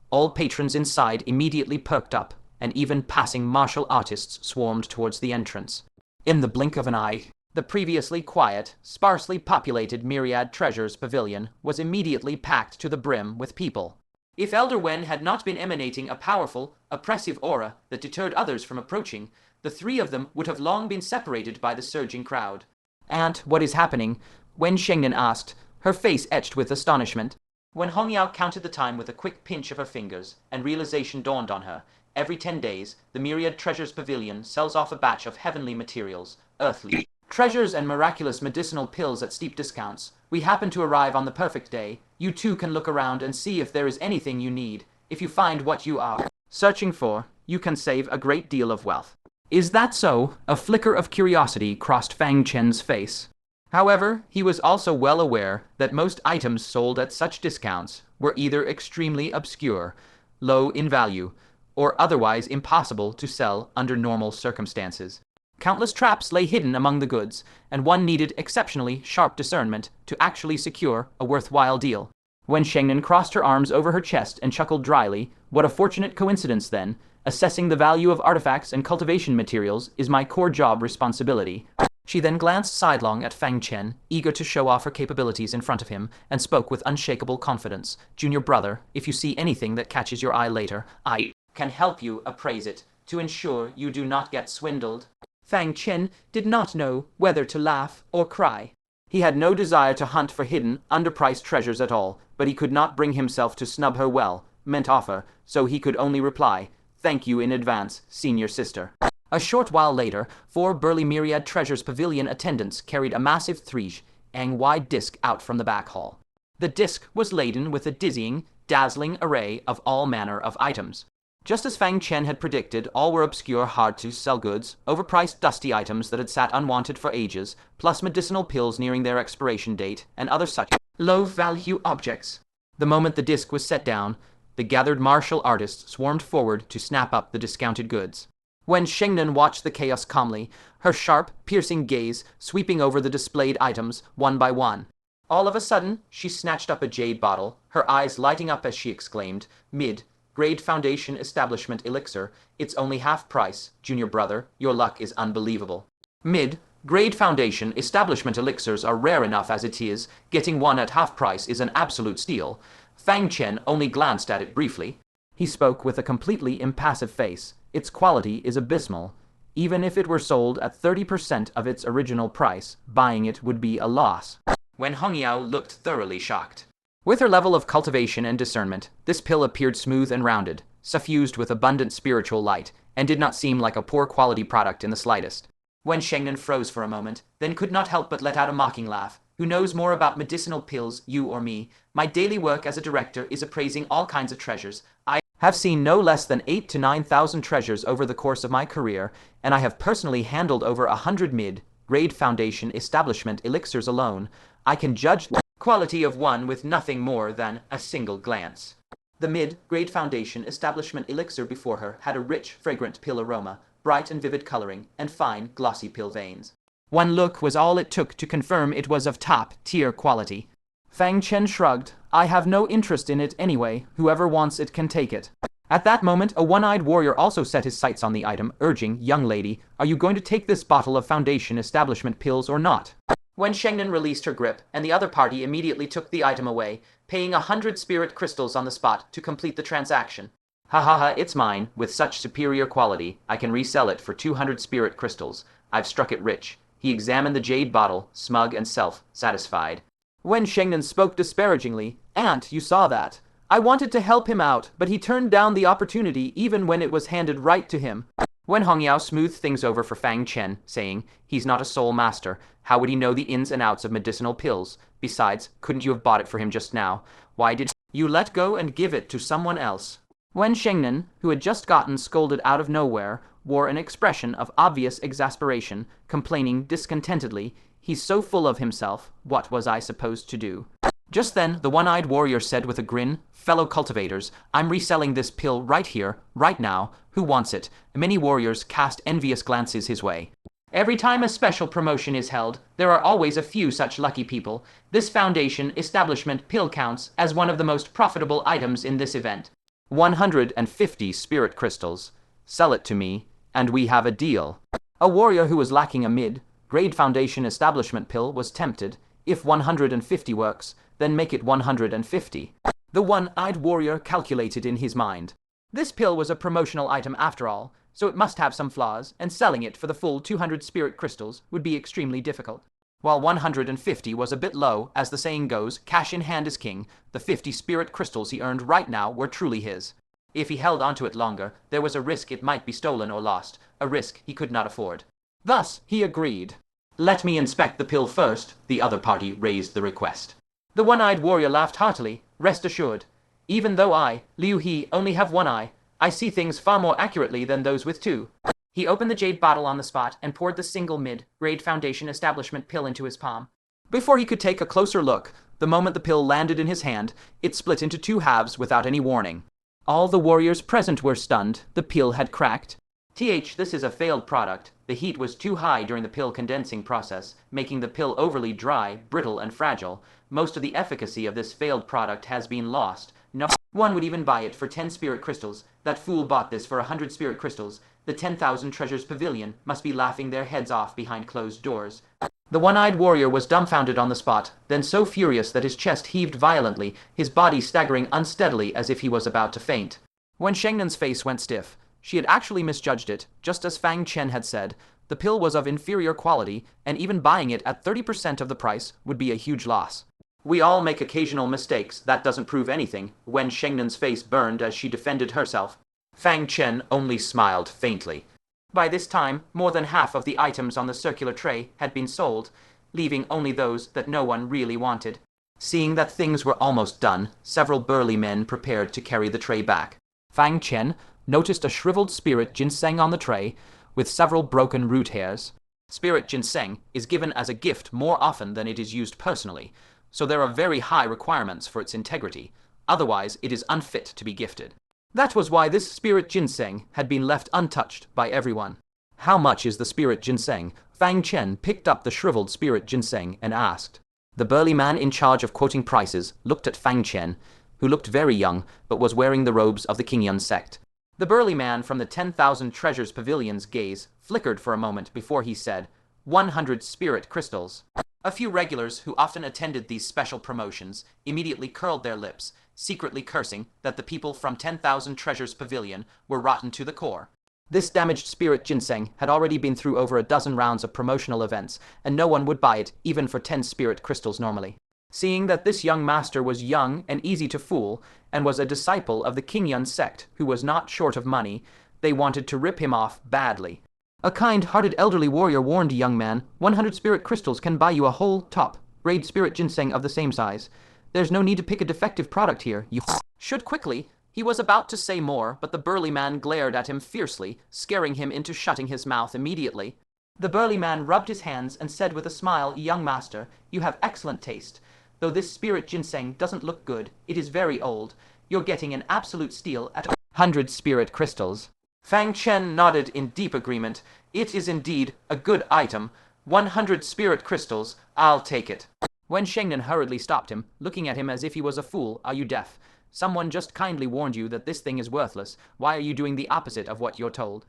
All patrons inside immediately perked up, and even passing martial artists swarmed towards the entrance. In the blink of an eye, the previously quiet, sparsely populated Myriad Treasures Pavilion was immediately packed to the brim with people. If Elder Wen had not been emanating a powerful, oppressive aura that deterred others from approaching, the three of them would have long been separated by the surging crowd. "Aunt, what is happening?" When Shengnan asked, her face etched with astonishment. When Hong Yao counted the time with a quick pinch of her fingers, and realization dawned on her, every 10 days, the Myriad Treasures Pavilion sells off a batch of heavenly materials, earthly treasures and miraculous medicinal pills at steep discounts. We happen to arrive on the perfect day. You too can look around and see if there is anything you need. If you find what you are searching for, you can save a great deal of wealth. Is that so? A flicker of curiosity crossed Fang Chen's face. However, he was also well aware that most items sold at such discounts were either extremely obscure, low in value, or otherwise impossible to sell under normal circumstances. Countless traps lay hidden among the goods, and one needed exceptionally sharp discernment to actually secure a worthwhile deal. When Shengnan crossed her arms over her chest and chuckled dryly, "What a fortunate coincidence, then. Assessing the value of artifacts and cultivation materials is my core job responsibility." She then glanced sidelong at Fang Chen, eager to show off her capabilities in front of him, and spoke with unshakable confidence. "Junior brother, if you see anything that catches your eye later, I can help you appraise it, to ensure you do not get swindled." Fang Chen did not know whether to laugh or cry. He had no desire to hunt for hidden, underpriced treasures at all, but he could not bring himself to snub her meant offer, so he could only reply, "Thank you in advance, senior sister." A short while later, 4 burly Myriad Treasures Pavilion attendants carried a massive 3-ang wide disc out from the back hall. The disc was laden with a dizzying, dazzling array of all manner of items. Just as Fang Chen had predicted, all were obscure, hard-to-sell goods, overpriced, dusty items that had sat unwanted for ages, plus medicinal pills nearing their expiration date, and other such low-value objects. The moment the disc was set down, the gathered martial artists swarmed forward to snap up the discounted goods. When Shengnan watched the chaos calmly, her sharp, piercing gaze sweeping over the displayed items one by one. All of a sudden, she snatched up a jade bottle, her eyes lighting up as she exclaimed, "Mid-grade Foundation Establishment Elixir. It's only half price. Junior brother, your luck is unbelievable." Mid-grade Foundation Establishment Elixirs are rare enough as it is. Getting one at half price is an absolute steal. Fang Chen only glanced at it briefly. He spoke with a completely impassive face. Its quality is abysmal. Even if it were sold at 30% of its original price, buying it would be a loss. When Hong Yao looked thoroughly shocked. With her level of cultivation and discernment, this pill appeared smooth and rounded, suffused with abundant spiritual light, and did not seem like a poor quality product in the slightest. When Shengnan froze for a moment, then could not help but let out a mocking laugh. "Who knows more about medicinal pills, you or me? My daily work as a director is appraising all kinds of treasures. I have seen no less than 8,000 to 9,000 treasures over the course of my career, and I have personally handled over 100 mid-grade Foundation Establishment Elixirs alone. I can judge the quality of one with nothing more than a single glance." The mid-grade Foundation Establishment Elixir before her had a rich, fragrant pill aroma, bright and vivid coloring, and fine, glossy pill veins. One look was all it took to confirm it was of top-tier quality. Fang Chen shrugged. "I have no interest in it anyway. Whoever wants it can take it." At that moment, a one-eyed warrior also set his sights on the item, urging, "Young lady, are you going to take this bottle of Foundation establishment pills or not?" Wen Shengnan released her grip, and the other party immediately took the item away, paying 100 spirit crystals on the spot to complete the transaction. "Ha ha ha, it's mine. With such superior quality, I can resell it for 200 spirit crystals. I've struck it rich." He examined the jade bottle, smug and self-satisfied. Wen Shengnan spoke disparagingly. "Aunt, you saw that. I wanted to help him out, but he turned down the opportunity even when it was handed right to him." Wen Hongyao smoothed things over for Fang Chen, saying, "He's not a soul master. How would he know the ins and outs of medicinal pills? Besides, couldn't you have bought it for him just now? Why did you let go and give it to someone else?" Wen Shengnan, who had just gotten scolded out of nowhere, wore an expression of obvious exasperation, complaining discontentedly, "He's so full of himself. What was I supposed to do?" Just then, the one-eyed warrior said with a grin, "Fellow cultivators, I'm reselling this pill right here, right now. Who wants it?" Many warriors cast envious glances his way. Every time a special promotion is held, there are always a few such lucky people. This Foundation establishment pill counts as one of the most profitable items in this event. 150 spirit crystals. Sell it to me, and we have a deal. A warrior who was lacking a mid-grade Foundation establishment pill was tempted. If 150 works, then make it 150. The one-eyed warrior calculated in his mind. This pill was a promotional item after all, so it must have some flaws, and selling it for the full 200 spirit crystals would be extremely difficult. While 150 was a bit low, as the saying goes, cash in hand is king, the 50 spirit crystals he earned right now were truly his. If he held onto it longer, there was a risk it might be stolen or lost, a risk he could not afford. Thus, he agreed. "Let me inspect the pill first," the other party raised the request. The one-eyed warrior laughed heartily. "Rest assured, even though I, Liu He, only have one eye, I see things far more accurately than those with two." He opened the jade bottle on the spot and poured the single mid-grade Foundation establishment pill into his palm. Before he could take a closer look, the moment the pill landed in his hand, it split into two halves without any warning. All the warriors present were stunned. The pill had cracked. This is a failed product. The heat was too high during the pill condensing process, making the pill overly dry, brittle, and fragile. Most of the efficacy of this failed product has been lost. No one would even buy it for 10 spirit crystals. That fool bought this for 100 spirit crystals. The 10,000 treasures pavilion must be laughing their heads off behind closed doors. The one-eyed warrior was dumbfounded on the spot, then so furious that his chest heaved violently, his body staggering unsteadily as if he was about to faint. When Shengnan's face went stiff, she had actually misjudged it, just as Fang Chen had said. The pill was of inferior quality, and even buying it at 30% of the price would be a huge loss. "We all make occasional mistakes. That doesn't prove anything." When Shengnan's face burned as she defended herself, Fang Chen only smiled faintly. By this time, more than half of the items on the circular tray had been sold, leaving only those that no one really wanted. Seeing that things were almost done, several burly men prepared to carry the tray back. Fang Chen noticed a shriveled spirit ginseng on the tray, with several broken root hairs. Spirit ginseng is given as a gift more often than it is used personally, so there are very high requirements for its integrity. Otherwise, it is unfit to be gifted. That was why this spirit ginseng had been left untouched by everyone. "How much is the spirit ginseng?" Fang Chen picked up the shriveled spirit ginseng and asked. The burly man in charge of quoting prices looked at Fang Chen, who looked very young but was wearing the robes of the Qingxian sect. The burly man from the 10,000 Treasures Pavilion's gaze flickered for a moment before he said, 100 spirit crystals. A few regulars who often attended these special promotions immediately curled their lips, secretly cursing that the people from 10,000 Treasures Pavilion were rotten to the core. This damaged spirit ginseng had already been through over a dozen rounds of promotional events, and no one would buy it even for 10 spirit crystals normally. Seeing that this young master was young and easy to fool, and was a disciple of the Qingxian sect who was not short of money, they wanted to rip him off badly. A kind-hearted elderly warrior warned a young man, 100 spirit crystals can buy you a whole top-grade spirit ginseng of the same size. There's no need to pick a defective product here. You should quickly. He was about to say more, but the burly man glared at him fiercely, scaring him into shutting his mouth immediately. The burly man rubbed his hands and said with a smile, "Young master, you have excellent taste. Though this spirit ginseng doesn't look good, it is very old. You're getting an absolute steal at 100 spirit crystals." Fang Chen nodded in deep agreement. "It is indeed a good item. 100 spirit crystals, I'll take it." When Shengnan hurriedly stopped him, looking at him as if he was a fool, "Are you deaf? Someone just kindly warned you that this thing is worthless. Why are you doing the opposite of what you're told?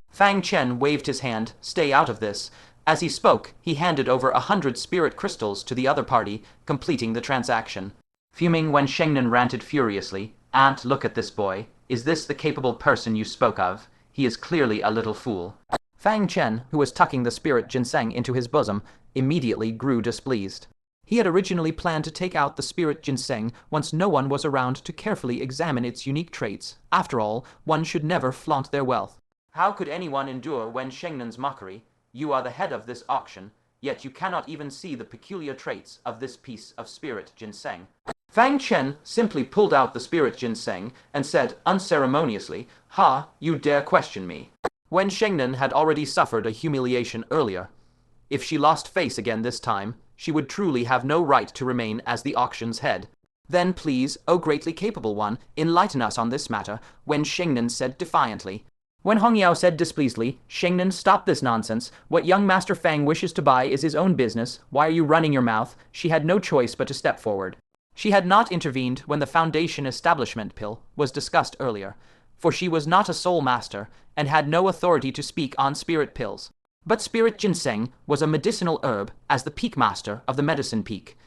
Fang Chen waved his hand. Stay out of this. As he spoke, he handed over 100 spirit crystals to the other party, completing the transaction. Fuming, Wen Shengnan ranted furiously. Aunt, look at this boy. Is this the capable person you spoke of? He is clearly a little fool. Fang Chen, who was tucking the spirit ginseng into his bosom, immediately grew displeased. He had originally planned to take out the spirit ginseng once no one was around to carefully examine its unique traits. After all, one should never flaunt their wealth. How could anyone endure Wen Shengnan's mockery? You are the head of this auction, yet you cannot even see the peculiar traits of this piece of spirit ginseng. Fang Chen simply pulled out the spirit ginseng and said unceremoniously, "Ha, you dare question me." Wen Shengnan had already suffered a humiliation earlier. If she lost face again this time, she would truly have no right to remain as the auction's head. Then please, O greatly capable one, enlighten us on this matter, Wen Shengnan said defiantly. When Hongyao said displeasedly, "Shengnan, stop this nonsense. What young Master Fang wishes to buy is his own business. Why are you running your mouth?" She had no choice but to step forward. She had not intervened when the Foundation establishment pill was discussed earlier, for she was not a soul master and had no authority to speak on spirit pills. But spirit ginseng was a medicinal herb as the peak master of the medicine peak,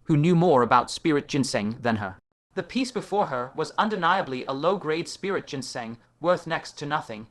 who knew more about spirit ginseng than her. The piece before her was undeniably a low-grade spirit ginseng worth next to nothing.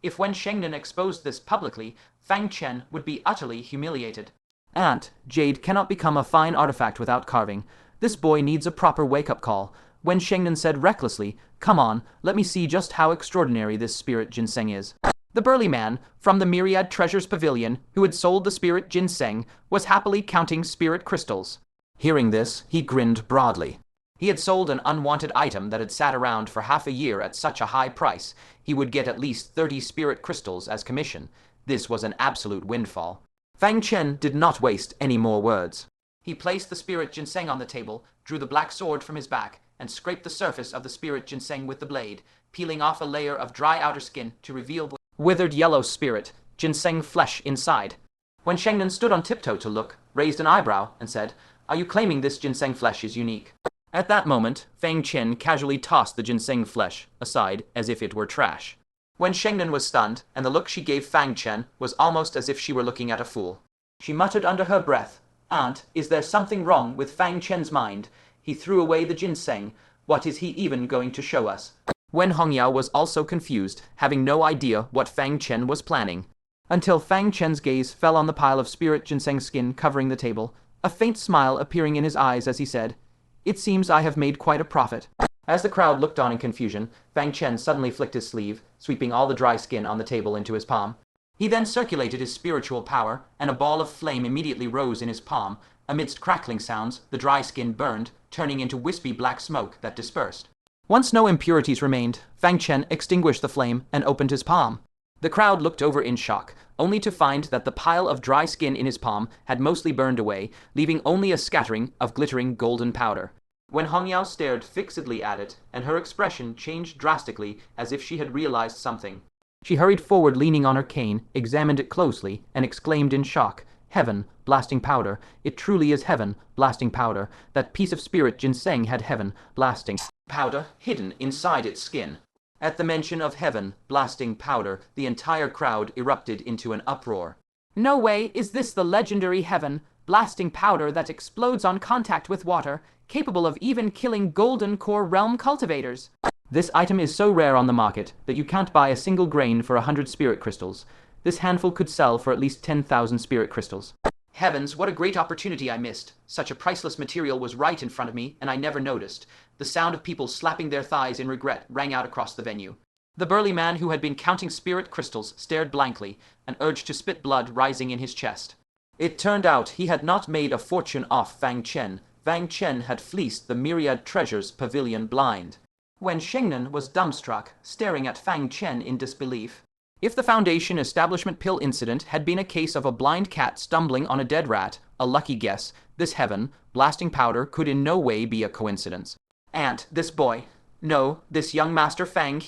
If Wen Shengnan exposed this publicly, Fang Chen would be utterly humiliated. Aunt, jade cannot become a fine artifact without carving. This boy needs a proper wake-up call. Wen Shengnan said recklessly, "Come on, let me see just how extraordinary this spirit ginseng is." The burly man, from the Myriad Treasures Pavilion, who had sold the spirit ginseng, was happily counting spirit crystals. Hearing this, he grinned broadly. He had sold an unwanted item that had sat around for half a year at such a high price. He would get at least 30 spirit crystals as commission. This was an absolute windfall. Fang Chen did not waste any more words. He placed the spirit ginseng on the table, drew the black sword from his back, and scraped the surface of the spirit ginseng with the blade, peeling off a layer of dry outer skin to reveal the withered yellow spirit ginseng flesh inside. When Shengnan stood on tiptoe to look, raised an eyebrow, and said, "Are you claiming this ginseng flesh is unique?" At that moment, Fang Chen casually tossed the ginseng flesh aside as if it were trash. When Shengnan was stunned, and the look she gave Fang Chen was almost as if she were looking at a fool. She muttered under her breath, "Aunt, is there something wrong with Fang Chen's mind? He threw away the ginseng. What is he even going to show us?" Wen Hongyao was also confused, having no idea what Fang Chen was planning. Until Fang Chen's gaze fell on the pile of spirit ginseng skin covering the table, a faint smile appearing in his eyes as he said, "It seems I have made quite a profit." As the crowd looked on in confusion, Fang Chen suddenly flicked his sleeve, sweeping all the dry skin on the table into his palm. He then circulated his spiritual power, and a ball of flame immediately rose in his palm. Amidst crackling sounds, the dry skin burned, turning into wispy black smoke that dispersed. Once no impurities remained, Fang Chen extinguished the flame and opened his palm. The crowd looked over in shock, only to find that the pile of dry skin in his palm had mostly burned away, leaving only a scattering of glittering golden powder. When Hongyao stared fixedly at it, and her expression changed drastically as if she had realized something. She hurried forward leaning on her cane, examined it closely, and exclaimed in shock, "Heaven, blasting powder. It truly is heaven, blasting powder. That piece of spirit ginseng had heaven, blasting powder hidden inside its skin." At the mention of heaven, blasting powder, the entire crowd erupted into an uproar. "No way is this the legendary heaven, blasting powder that explodes on contact with water, capable of even killing golden core realm cultivators. This item is so rare on the market that you can't buy a single grain for 100 spirit crystals. This handful could sell for at least 10,000 spirit crystals. Heavens, what a great opportunity I missed. Such a priceless material was right in front of me, and I never noticed." The sound of people slapping their thighs in regret rang out across the venue. The burly man who had been counting spirit crystals stared blankly, an urge to spit blood rising in his chest. It turned out he had not made a fortune off Fang Chen. Fang Chen had fleeced the Myriad Treasures Pavilion blind. When Shengnan was dumbstruck, staring at Fang Chen in disbelief. If the Foundation establishment pill incident had been a case of a blind cat stumbling on a dead rat, a lucky guess, this heaven, blasting powder could in no way be a coincidence. "Aunt, this boy. No, this young Master Fang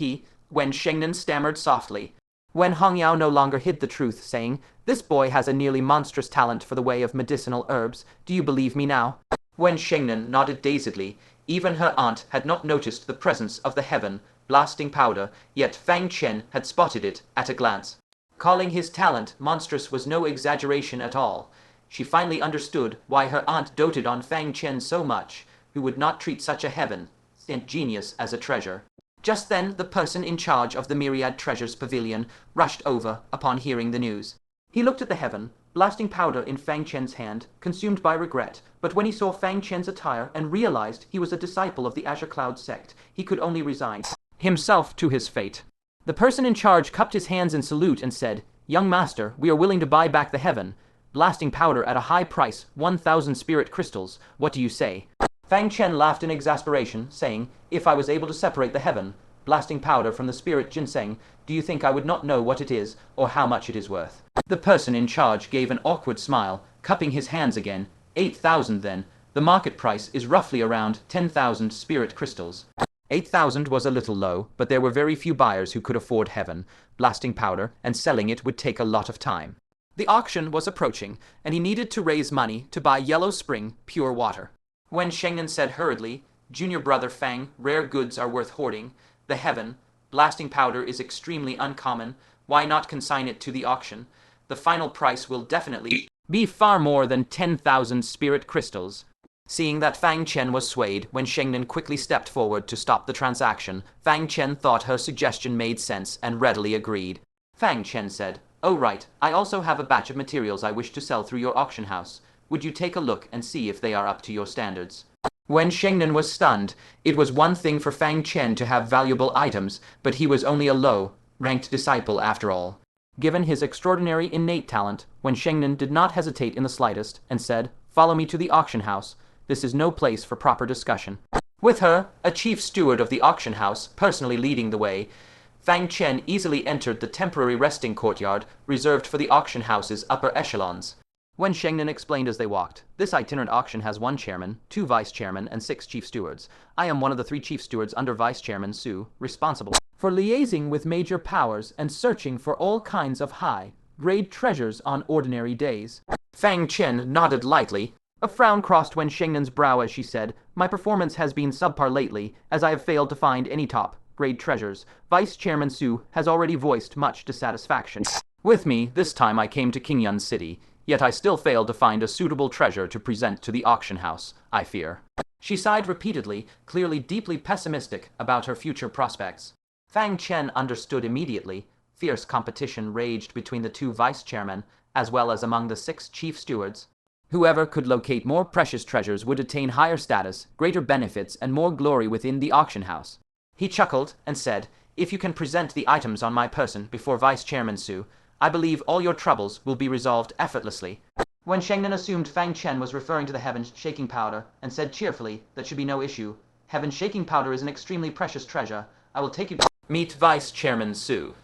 when Shengnan stammered softly. When Hongyao no longer hid the truth, saying, "This boy has a nearly monstrous talent for the way of medicinal herbs. Do you believe me now?" When Shengnan nodded dazedly, Even her aunt had not noticed the presence of the heaven blasting powder, yet Fang Chen had spotted it at a glance. Calling his talent monstrous was no exaggeration at all. She finally understood why her aunt doted on Fang Chen so much, who would not treat such a heaven-sent genius as a treasure. Just then the person in charge of the Myriad Treasures Pavilion rushed over upon hearing the news. He looked at the heaven, blasting powder in Fang Chen's hand, consumed by regret, but when he saw Fang Chen's attire and realized he was a disciple of the Azure Cloud sect, he could only resign himself to his fate. The person in charge cupped his hands in salute and said, "Young master, we are willing to buy back the heaven. Blasting powder at a high price, 1,000 spirit crystals. What do you say?" Fang Chen laughed in exasperation, saying, "If I was able to separate the heaven blasting powder from the spirit ginseng, do you think I would not know what it is or how much it is worth?" The person in charge gave an awkward smile, cupping his hands again. 8,000 then. The market price is roughly around 10,000 spirit crystals. 8,000 was a little low, but there were very few buyers who could afford heaven blasting powder, and selling it would take a lot of time. The auction was approaching, and he needed to raise money to buy Yellow Spring pure water. When Shengnan said hurriedly, "Junior brother Fang, rare goods are worth hoarding. The heaven blasting powder is extremely uncommon. Why not consign it to the auction? The final price will definitely be far more than 10,000 spirit crystals." Seeing that Fang Chen was swayed when Shengnan quickly stepped forward to stop the transaction, Fang Chen thought her suggestion made sense and readily agreed. Fang Chen said, "Oh right, I also have a batch of materials I wish to sell through your auction house. Would you take a look and see if they are up to your standards?" When Shengnan was stunned, it was one thing for Fang Chen to have valuable items, but he was only a low-ranked disciple after all. Given his extraordinary innate talent, when Shengnan did not hesitate in the slightest and said, "Follow me to the auction house. This is no place for proper discussion." With her, a chief steward of the auction house, personally leading the way, Fang Chen easily entered the temporary resting courtyard reserved for the auction house's upper echelons. When Shengnan explained as they walked, "This itinerant auction has 1 chairman, 2 vice-chairmen, and 6 chief stewards. I am one of the 3 chief stewards under Vice-Chairman Su, responsible for liaising with major powers and searching for all kinds of high-grade treasures on ordinary days." Fang Chen nodded lightly. A frown crossed when Shengnan's brow as she said, "My performance has been subpar lately, as I have failed to find any top-grade treasures. Vice-Chairman Su has already voiced much dissatisfaction with me. This time I came to Qingyun City, yet I still failed to find a suitable treasure to present to the auction house, I fear." She sighed repeatedly, clearly deeply pessimistic about her future prospects. Fang Chen understood immediately. Fierce competition raged between the 2 vice-chairmen, as well as among the 6 chief stewards. Whoever could locate more precious treasures would attain higher status, greater benefits, and more glory within the auction house. He chuckled and said, "If you can present the items on my person before Vice-Chairman Su, I believe all your troubles will be resolved effortlessly." When Shengnan assumed Fang Chen was referring to the heaven shaking powder, and said cheerfully, "That should be no issue. Heaven shaking powder is an extremely precious treasure. I will take you to meet Vice-Chairman Su."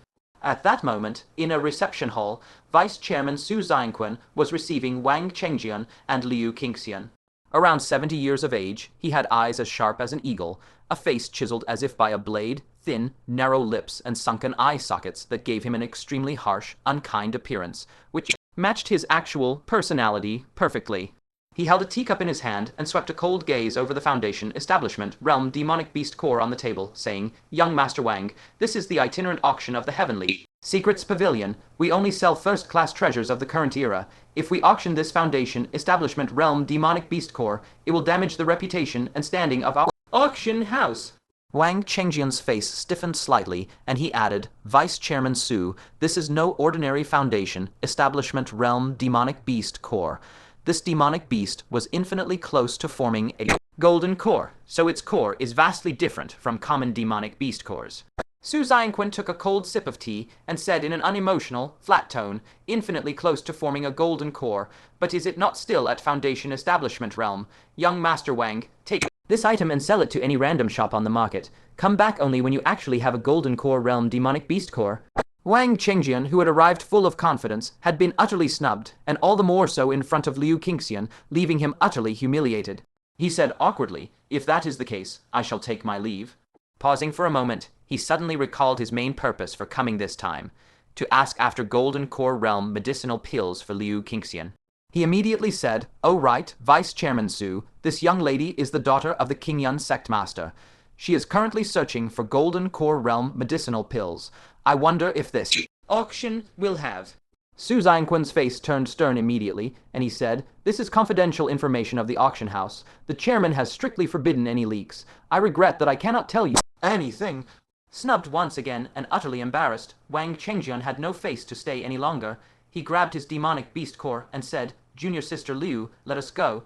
At that moment, in a reception hall, Vice-Chairman Su Zhangquan was receiving Fang Chen and Liu Qingxian. Around 70 years of age, he had eyes as sharp as an eagle, a face chiseled as if by a blade, thin, narrow lips, and sunken eye sockets that gave him an extremely harsh, unkind appearance, which matched his actual personality perfectly. He held a teacup in his hand and swept a cold gaze over the Foundation, Establishment, Realm, Demonic Beast Core on the table, saying, "Young Master Wang, this is the itinerant auction of the Heavenly Secrets Pavilion. We only sell first-class treasures of the current era. If we auction this Foundation, Establishment, Realm, Demonic Beast Core, it will damage the reputation and standing of our auction house." Fang Chen face stiffened slightly, and he added, "Vice-Chairman Su, this is no ordinary Foundation, Establishment, Realm, Demonic Beast Core. This demonic beast was infinitely close to forming a golden core, so its core is vastly different from common demonic beast cores." Su Zhangquan took a cold sip of tea and said in an unemotional, flat tone, "Infinitely close to forming a golden core, but is it not still at Foundation Establishment Realm? Young Master Wang, take this item and sell it to any random shop on the market. Come back only when you actually have a golden core realm demonic beast core." Liu Qingxian, who had arrived full of confidence, had been utterly snubbed, and all the more so in front of Liu Qingxian, leaving him utterly humiliated. He said awkwardly, "If that is the case, I shall take my leave." Pausing for a moment, he suddenly recalled his main purpose for coming this time, to ask after golden core realm medicinal pills for Liu Qingxian. He immediately said, "Oh right, Vice Chairman Su, this young lady is the daughter of the Qingxian sect master. She is currently searching for golden core realm medicinal pills. I wonder if this auction will have." Su Zhangquan's face turned stern immediately, and he said, "This is confidential information of the auction house. The chairman has strictly forbidden any leaks. I regret that I cannot tell you anything." Snubbed once again and utterly embarrassed, Wang Qingxian had no face to stay any longer. He grabbed his demonic beast core and said, "Junior sister Liu, let us go."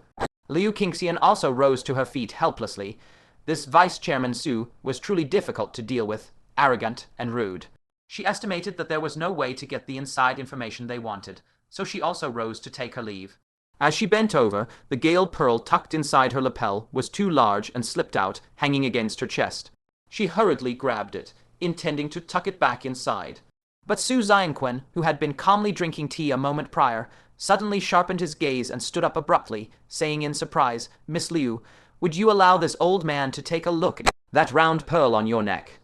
Liu Qingxian also rose to her feet helplessly. This Vice Chairman Su was truly difficult to deal with, arrogant and rude. She estimated that there was no way to get the inside information they wanted, so she also rose to take her leave. As she bent over, the Gale Pearl tucked inside her lapel was too large and slipped out, hanging against her chest. She hurriedly grabbed it, intending to tuck it back inside. But Su Zhangquan, who had been calmly drinking tea a moment prior, suddenly sharpened his gaze and stood up abruptly, saying in surprise, "Miss Liu, would you allow this old man to take a look at that round pearl on your neck?"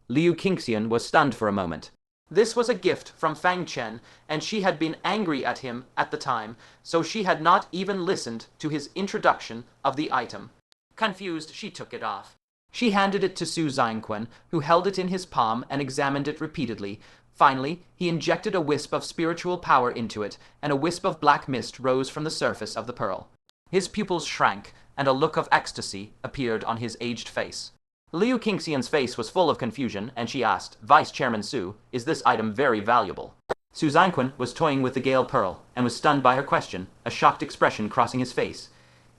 Liu Qingxian was stunned for a moment. This was a gift from Fang Chen, and she had been angry at him at the time, so she had not even listened to his introduction of the item. Confused, she took it off. She handed it to Su Zhangquan, who held it in his palm and examined it repeatedly. Finally, he injected a wisp of spiritual power into it, and a wisp of black mist rose from the surface of the pearl. His pupils shrank, and a look of ecstasy appeared on his aged face. Liu Qingxian's face was full of confusion, and she asked, "Vice Chairman Su, is this item very valuable?" Su Zhangquan was toying with the Gale Pearl, and was stunned by her question, a shocked expression crossing his face.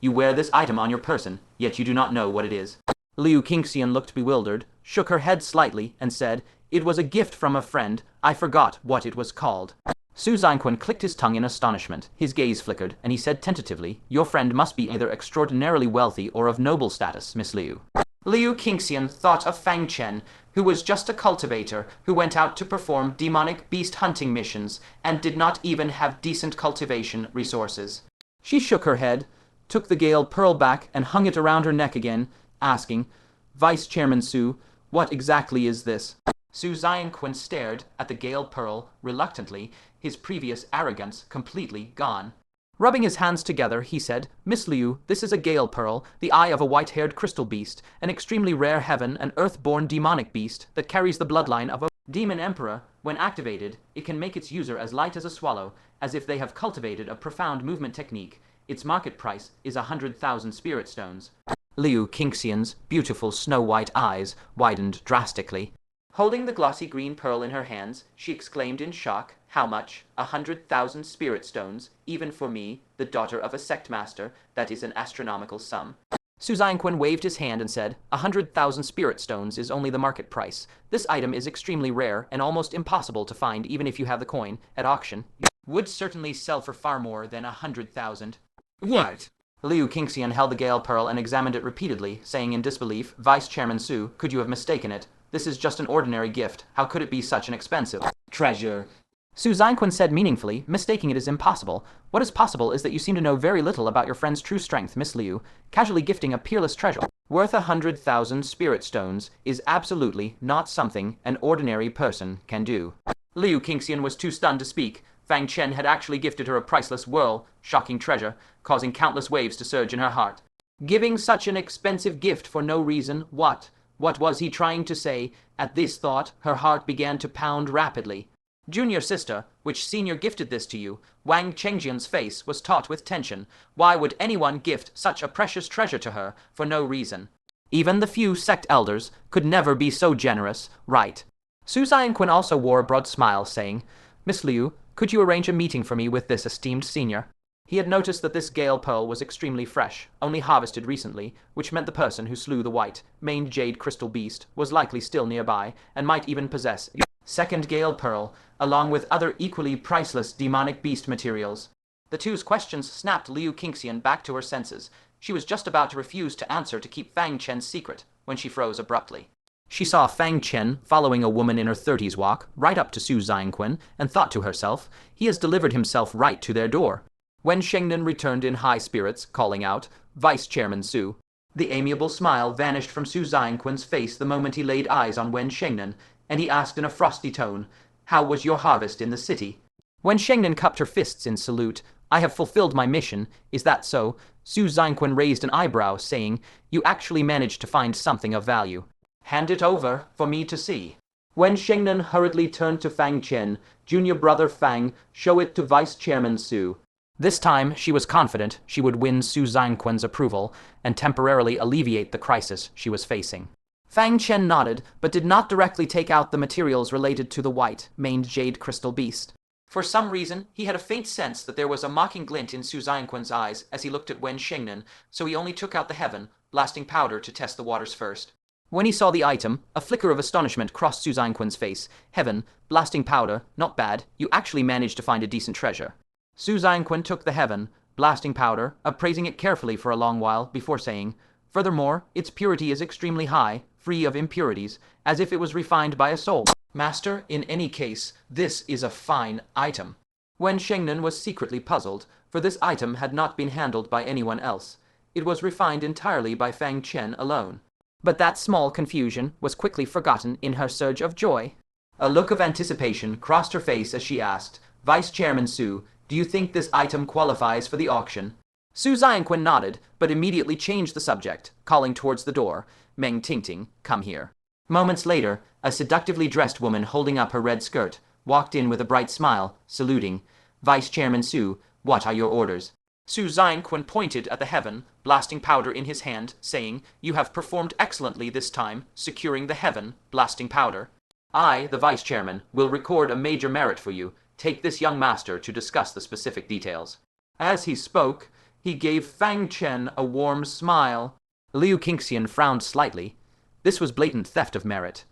"You wear this item on your person, yet you do not know what it is." Liu Qingxian looked bewildered, shook her head slightly, and said, "It was a gift from a friend. I forgot what it was called." Su Zhangquan clicked his tongue in astonishment. His gaze flickered, and he said tentatively, "Your friend must be either extraordinarily wealthy or of noble status, Miss Liu." Liu Qingxian thought of Fang Chen, who was just a cultivator who went out to perform demonic beast hunting missions and did not even have decent cultivation resources. She shook her head, took the Gale Pearl back and hung it around her neck again, asking, "Vice Chairman Su, what exactly is this?" Su Zhangquan stared at the Gale Pearl reluctantly, his previous arrogance completely gone. Rubbing his hands together, he said, "Miss Liu, this is a Gale Pearl, the eye of a white-haired crystal beast, an extremely rare heaven and earth-born demonic beast that carries the bloodline of a demon emperor. When activated, it can make its user as light as a swallow, as if they have cultivated a profound movement technique. Its market price is 100,000 spirit stones." Liu Qingxian's beautiful snow-white eyes widened drastically. Holding the glossy green pearl in her hands, she exclaimed in shock, "How much? 100,000 spirit stones? Even for me, the daughter of a sect master, that is an astronomical sum." Su Zhangquan waved his hand and said, 100,000 spirit stones is only the market price. This item is extremely rare and almost impossible to find even if you have the coin. At auction, it would certainly sell for far more than 100,000. What? Liu Qingxian held the Gale Pearl and examined it repeatedly, saying in disbelief, "Vice Chairman Su, could you have mistaken it? This is just an ordinary gift. How could it be such an expensive treasure?" Su Zhangquan said meaningfully, "Mistaking it is impossible. What is possible is that you seem to know very little about your friend's true strength, Miss Liu. Casually gifting a peerless treasure worth 100,000 spirit stones is absolutely not something an ordinary person can do." Liu Qingxian was too stunned to speak. Fang Chen had actually gifted her a priceless whirl, shocking treasure, causing countless waves to surge in her heart. Giving such an expensive gift for no reason, what? What was he trying to say? At this thought, her heart began to pound rapidly. "Junior sister, which senior gifted this to you?" Wang Qingxian's face was taut with tension. Why would anyone gift such a precious treasure to her for no reason? Even the few sect elders could never be so generous, right? Su Zhangquan also wore a broad smile, saying, "Miss Liu, could you arrange a meeting for me with this esteemed senior?" He had noticed that this Gale Pearl was extremely fresh, only harvested recently, which meant the person who slew the white, maned jade crystal beast was likely still nearby, and might even possess a second Gale Pearl, along with other equally priceless demonic beast materials. The two's questions snapped Liu Qingxian back to her senses. She was just about to refuse to answer to keep Fang Chen's secret, when she froze abruptly. She saw Fang Chen following a woman in her 30s walk right up to Su Zhangquan, and thought to herself, he has delivered himself right to their door. Wen Shengnan returned in high spirits, calling out, "Vice Chairman Su." The amiable smile vanished from Su Zhangquan's face the moment he laid eyes on Wen Shengnan, and he asked in a frosty tone, "How was your harvest in the city?" Wen Shengnan cupped her fists in salute. I have fulfilled my mission, is that so? Su Zhangquan raised an eyebrow, saying, you actually managed to find something of value. Hand it over for me to see. Wen Shengnan hurriedly turned to Fang Chen, junior brother Fang, show it to Vice Chairman Su. This time, she was confident she would win Su Zhangquan's approval and temporarily alleviate the crisis she was facing. Fang Chen nodded, but did not directly take out the materials related to the white-maned jade crystal beast. For some reason, he had a faint sense that there was a mocking glint in Su Zhangquan's eyes as he looked at Wen Shengnan, so he only took out the heaven, blasting powder to test the waters first. When he saw the item, a flicker of astonishment crossed Su Zhangquan's face. Heaven, blasting powder, not bad, you actually managed to find a decent treasure. Su Zhangquan took the heaven, blasting powder, appraising it carefully for a long while before saying, furthermore, its purity is extremely high, free of impurities, as if it was refined by a soul. Master, in any case, this is a fine item. Wen Shengnan was secretly puzzled, for this item had not been handled by anyone else. It was refined entirely by Fang Chen alone. But that small confusion was quickly forgotten in her surge of joy. A look of anticipation crossed her face as she asked, Vice Chairman Su, do you think this item qualifies for the auction? Su Zhangquan nodded, but immediately changed the subject, calling towards the door, Meng Tingting, come here. Moments later, a seductively dressed woman holding up her red skirt walked in with a bright smile, saluting, Vice Chairman Su, what are your orders? Su Zhangquan pointed at the heaven, blasting powder in his hand, saying, you have performed excellently this time, securing the heaven, blasting powder. I, the Vice Chairman, will record a major merit for you. Take this young master to discuss the specific details. As he spoke, he gave Fang Chen a warm smile. Liu Qingxian frowned slightly. This was blatant theft of merit.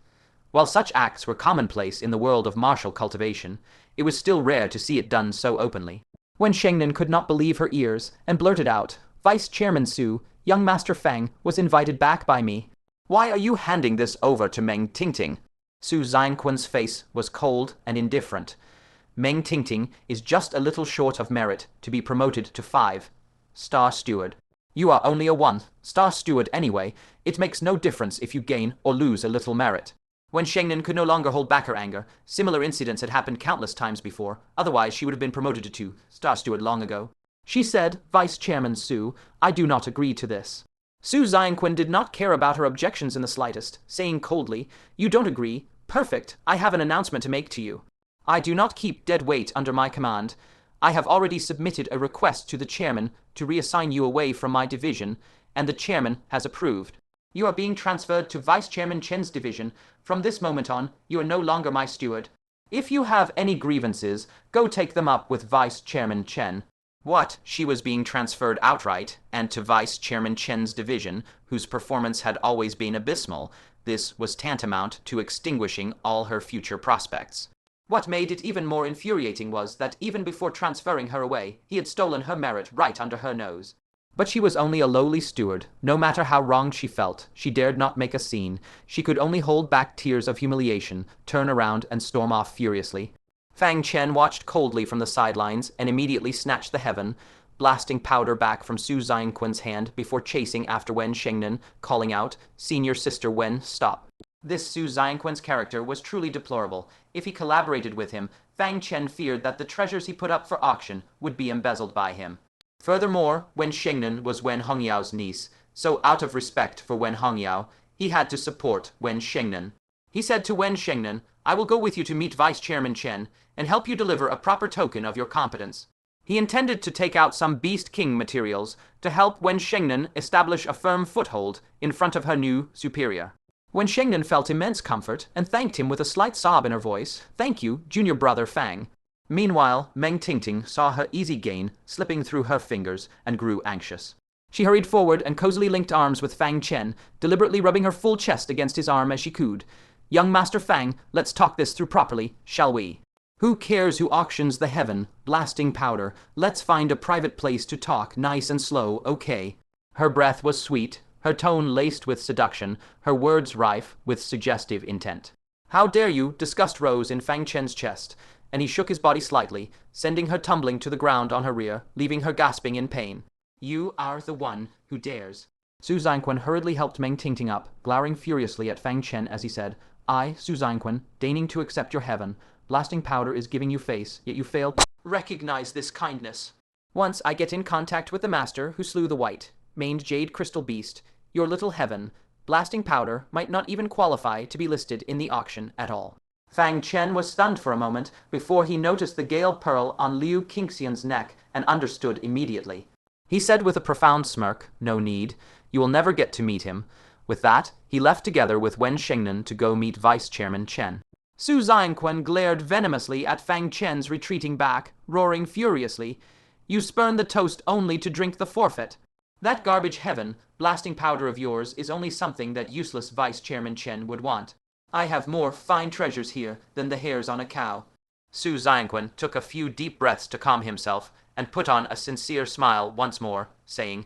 While such acts were commonplace in the world of martial cultivation, it was still rare to see it done so openly. Wen Shengnan could not believe her ears and blurted out, Vice Chairman Su, young Master Fang was invited back by me. Why are you handing this over to Meng Tingting? Su Zhangquan's face was cold and indifferent. Meng Tingting is just a little short of merit to be promoted to 5-star steward. You are only a 1-star steward anyway. It makes no difference if you gain or lose a little merit. When Shengnan could no longer hold back her anger, similar incidents had happened countless times before, otherwise she would have been promoted to 2-star steward long ago. She said, Vice Chairman Su, I do not agree to this. Su Zhangquan did not care about her objections in the slightest, saying coldly, you don't agree? Perfect, I have an announcement to make to you. I do not keep dead weight under my command. I have already submitted a request to the chairman to reassign you away from my division, and the chairman has approved. You are being transferred to Vice Chairman Chen's division. From this moment on, you are no longer my steward. If you have any grievances, go take them up with Vice Chairman Chen. What? She was being transferred outright, and to Vice Chairman Chen's division, whose performance had always been abysmal. This was tantamount to extinguishing all her future prospects. What made it even more infuriating was that even before transferring her away, he had stolen her merit right under her nose. But she was only a lowly steward. No matter how wronged she felt, she dared not make a scene. She could only hold back tears of humiliation, turn around, and storm off furiously. Fang Chen watched coldly from the sidelines and immediately snatched the heaven, blasting powder back from Su Zhangquan's hand before chasing after Wen Shengnan, calling out, Senior Sister Wen, stop. This Su Zhangquan's character was truly deplorable. If he collaborated with him, Fang Chen feared that the treasures he put up for auction would be embezzled by him. Furthermore, Wen Shengnan was Wen Hongyao's niece, so out of respect for Wen Hongyao, he had to support Wen Shengnan. He said to Wen Shengnan, I will go with you to meet Vice Chairman Chen and help you deliver a proper token of your competence. He intended to take out some Beast King materials to help Wen Shengnan establish a firm foothold in front of her new superior. Wen Shengnan felt immense comfort and thanked him with a slight sob in her voice. Thank you, junior brother Fang. Meanwhile, Meng Tingting saw her easy gain slipping through her fingers and grew anxious. She hurried forward and cozily linked arms with Fang Chen, deliberately rubbing her full chest against his arm as she cooed. Young Master Fang, let's talk this through properly, shall we? Who cares who auctions the heaven, blasting powder? Let's find a private place to talk, nice and slow, okay? Her breath was sweet, her tone laced with seduction, her words rife with suggestive intent. How dare you? Disgust rose in Fang Chen's chest, and he shook his body slightly, sending her tumbling to the ground on her rear, leaving her gasping in pain. You are the one who dares. Su Zhangquan hurriedly helped Meng Tingting up, glowering furiously at Fang Chen as he said, I, Su Zhangquan, deigning to accept your heaven, blasting powder is giving you face, yet you fail to recognize this kindness. Once I get in contact with the master who slew the white-maned jade crystal beast, your little heaven, blasting powder, might not even qualify to be listed in the auction at all. Fang Chen was stunned for a moment before he noticed the gale pearl on Liu Qingxian's neck and understood immediately. He said with a profound smirk, "No need. You will never get to meet him." With that, he left together with Wen Shengnan to go meet Vice Chairman Chen. Su Zhangquan glared venomously at Fang Chen's retreating back, roaring furiously, "You spurn the toast only to drink the forfeit. That garbage heaven, blasting powder of yours is only something that useless Vice Chairman Chen would want. I have more fine treasures here than the hairs on a cow." Su Zhangquan took a few deep breaths to calm himself and put on a sincere smile once more, saying,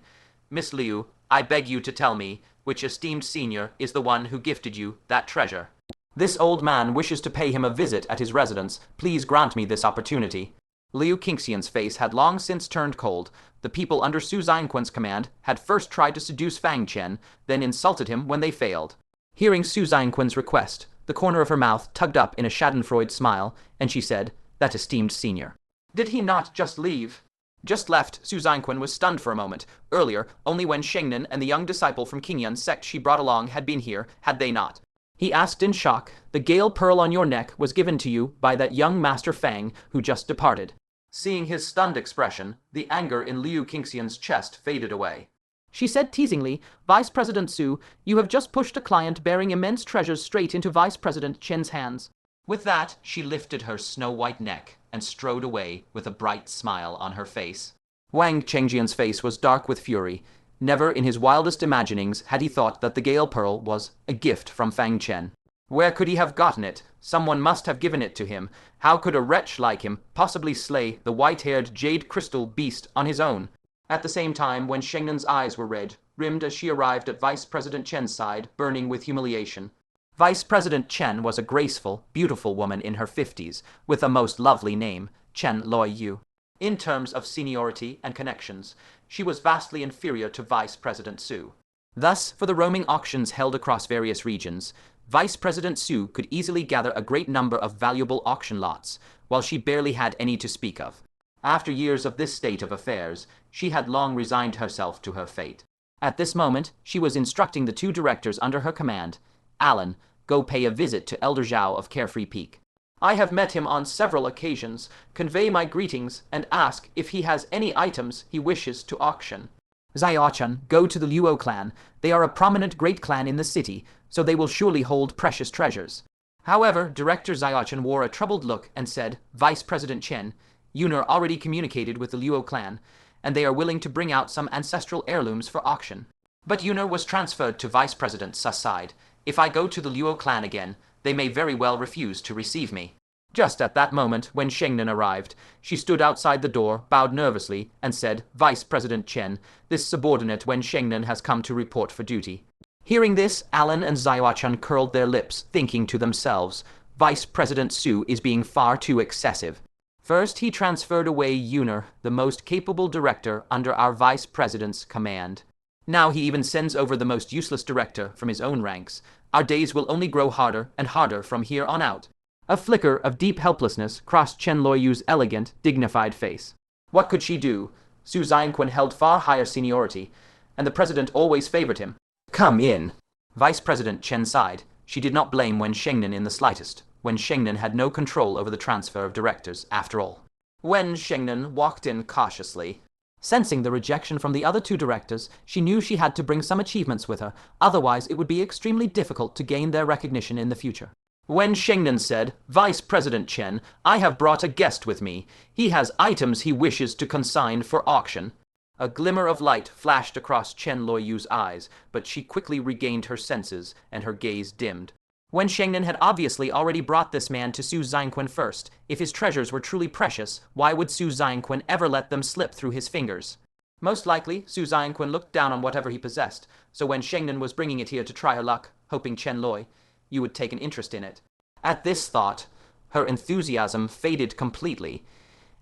"Miss Liu, I beg you to tell me which esteemed senior is the one who gifted you that treasure. This old man wishes to pay him a visit at his residence. Please grant me this opportunity." Liu Qingxian's face had long since turned cold. The people under Su Zhangquan's command had first tried to seduce Fang Chen, then insulted him when they failed. Hearing Su Zhangquan's request, the corner of her mouth tugged up in a schadenfreude smile, and she said, "That esteemed senior. Did he not just leave?" Just left, Su Zhangquan was stunned for a moment. Earlier, only when Shengnan and the young disciple from Qingyan's sect she brought along had been here, had they not. He asked in shock, "The gale pearl on your neck was given to you by that young Master Fang who just departed." Seeing his stunned expression, the anger in Liu Qingxian's chest faded away. She said teasingly, "Vice President Su, you have just pushed a client bearing immense treasures straight into Vice President Chen's hands." With that, she lifted her snow-white neck and strode away with a bright smile on her face. Wang Chengjian's face was dark with fury. Never in his wildest imaginings had he thought that the gale pearl was a gift from Fang Chen. Where could he have gotten it? Someone must have given it to him. How could a wretch like him possibly slay the white-haired jade crystal beast on his own? At the same time, when Shengnan's eyes were red, rimmed as she arrived at Vice President Chen's side, burning with humiliation. Vice President Chen was a graceful, beautiful woman in her 50s, with a most lovely name, Chen Luoyu. In terms of seniority and connections, she was vastly inferior to Vice President Su. Thus, for the roaming auctions held across various regions, Vice President Su could easily gather a great number of valuable auction lots, while she barely had any to speak of. After years of this state of affairs, she had long resigned herself to her fate. At this moment, she was instructing the two directors under her command, "Alan, go pay a visit to Elder Zhao of Carefree Peak. I have met him on several occasions. Convey my greetings and ask if he has any items he wishes to auction." "Xiaochen, go to the Luo clan. They are a prominent great clan in the city, so they will surely hold precious treasures." However, Director Xiaochen wore a troubled look and said, "Vice President Chen, Yuner already communicated with the Luo clan, and they are willing to bring out some ancestral heirlooms for auction." But Yuner was transferred to Vice President Su's side. "If I go to the Luo clan again, they may very well refuse to receive me." Just at that moment, when Shengnan arrived, she stood outside the door, bowed nervously, and said, "Vice President Chen, this subordinate Wen Shengnan has come to report for duty." Hearing this, Alan and Xiaochen curled their lips, thinking to themselves, "Vice President Su is being far too excessive. First, he transferred away Yuner, the most capable director under our Vice President's command. Now he even sends over the most useless director from his own ranks. Our days will only grow harder and harder from here on out." A flicker of deep helplessness crossed Chen Luoyu's elegant, dignified face. What could she do? Su Zhangquan held far higher seniority, and the president always favored him. "Come in." Vice President Chen sighed. She did not blame Wen Shengnan in the slightest. Wen Shengnan had no control over the transfer of directors, after all. Wen Shengnan walked in cautiously. Sensing the rejection from the other two directors, she knew she had to bring some achievements with her, otherwise it would be extremely difficult to gain their recognition in the future. Wen Shengnan said, "Vice President Chen, I have brought a guest with me. He has items he wishes to consign for auction." A glimmer of light flashed across Chen Luoyu's eyes, but she quickly regained her senses, and her gaze dimmed. Wen Shengnan had obviously already brought this man to Su Zhangquan first. If his treasures were truly precious, why would Su Zhangquan ever let them slip through his fingers? Most likely, Su Zhangquan looked down on whatever he possessed, so when Shengnan was bringing it here to try her luck, hoping Chen Loi, you would take an interest in it. At this thought, her enthusiasm faded completely,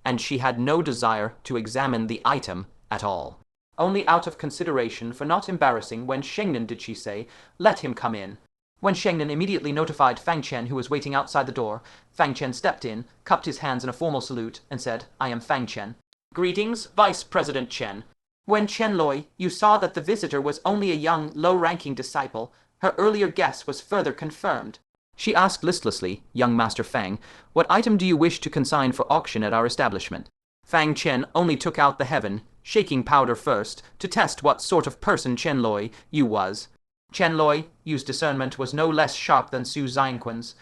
and she had no desire to examine the item at all. Only out of consideration for not embarrassing Wen Shengnan did she say, "Let him come in." When Shengnan immediately notified Fang Chen, who was waiting outside the door, Fang Chen stepped in, cupped his hands in a formal salute, and said, "I am Fang Chen." Greetings, Vice President Chen. When Chen Loi, you saw that the visitor was only a young, low-ranking disciple, her earlier guess was further confirmed. She asked listlessly, young Master Fang, what item do you wish to consign for auction at our establishment? Fang Chen only took out the heaven, shaking powder first, to test what sort of person Chen Loi you was. Chen Loi Yu's discernment was no less sharp than Su Zhangquan's.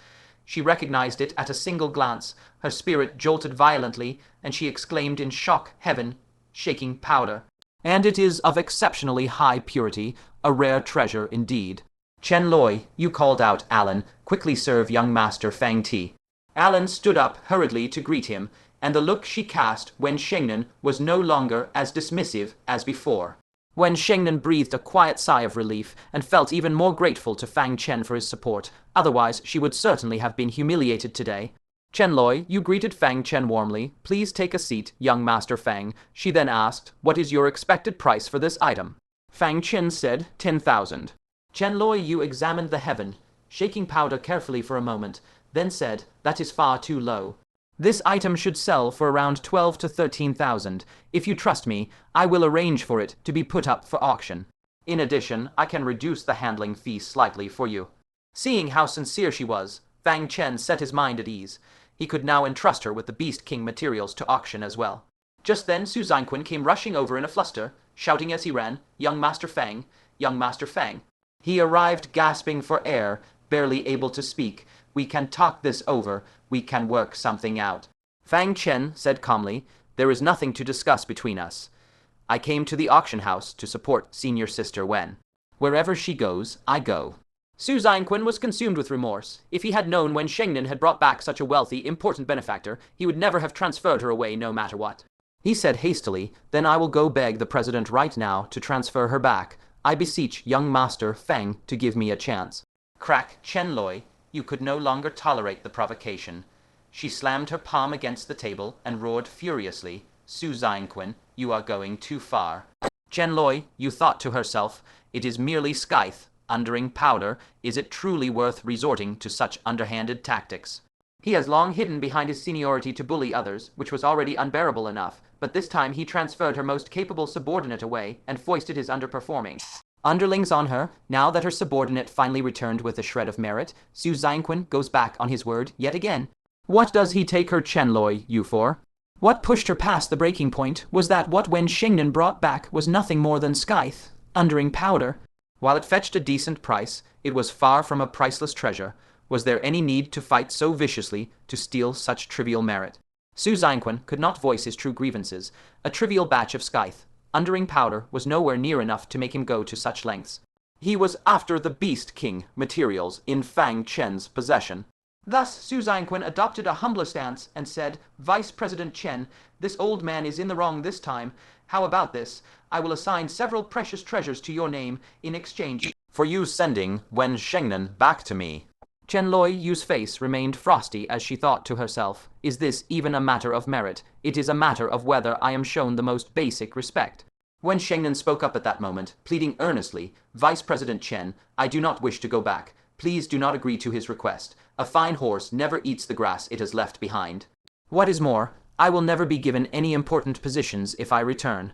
She recognized it at a single glance. Her spirit jolted violently, and she exclaimed in shock, heaven, shaking powder. And it is of exceptionally high purity, a rare treasure indeed. Chen Loi, you called out Alan, quickly serve young Master Fang tea. Alan stood up hurriedly to greet him, and the look she cast Wen Shengnan was no longer as dismissive as before. Wen Shengnan breathed a quiet sigh of relief and felt even more grateful to Fang Chen for his support, otherwise she would certainly have been humiliated today. Chen Loi, you greeted Fang Chen warmly. Please take a seat, young Master Fang. She then asked, what is your expected price for this item? Fang Chen said, 10,000. Chen Loi, you examined the heaven, shaking powder carefully for a moment, then said, that is far too low. This item should sell for around 12 to 13,000. If you trust me, I will arrange for it to be put up for auction. In addition, I can reduce the handling fee slightly for you. Seeing how sincere she was, Fang Chen set his mind at ease. He could now entrust her with the Beast King materials to auction as well. Just then Su Zhangquan came rushing over in a fluster, shouting as he ran, young Master Fang, young Master Fang. He arrived gasping for air, barely able to speak. We can talk this over. We can work something out. Fang Chen said calmly, there is nothing to discuss between us. I came to the auction house to support senior sister Wen. Wherever she goes, I go. Su Zhangquan was consumed with remorse. If he had known Wen Shengnan had brought back such a wealthy, important benefactor, he would never have transferred her away no matter what. He said hastily, then I will go beg the president right now to transfer her back. I beseech young Master Fang to give me a chance. Crack, Chen Loi, you could no longer tolerate the provocation. She slammed her palm against the table and roared furiously, Su Zhangquan, you are going too far. Chen Loi, you thought to herself, it is merely scythe, undering powder, is it truly worth resorting to such underhanded tactics? He has long hidden behind his seniority to bully others, which was already unbearable enough, but this time he transferred her most capable subordinate away and foisted his underperforming underlings on her. Now that her subordinate finally returned with a shred of merit, Su Zhangquan goes back on his word yet again. What does he take her Chen Loi you for? What pushed her past the breaking point was that what Wen Shengnan brought back was nothing more than scythe, undering powder. While it fetched a decent price, it was far from a priceless treasure. Was there any need to fight so viciously to steal such trivial merit? Su Zhangquan could not voice his true grievances. A trivial batch of scythe, undering powder, was nowhere near enough to make him go to such lengths. He was after the Beast King materials in Fang Chen's possession. Thus Su Zhangquan adopted a humbler stance and said, Vice President Chen, this old man is in the wrong this time. How about this? I will assign several precious treasures to your name in exchange for you sending Wen Shengnan back to me. Chen Loi Yu's face remained frosty as she thought to herself, is this even a matter of merit? It is a matter of whether I am shown the most basic respect. Wen Shengnan spoke up at that moment, pleading earnestly, Vice President Chen, I do not wish to go back. Please do not agree to his request. A fine horse never eats the grass it has left behind. What is more, I will never be given any important positions if I return.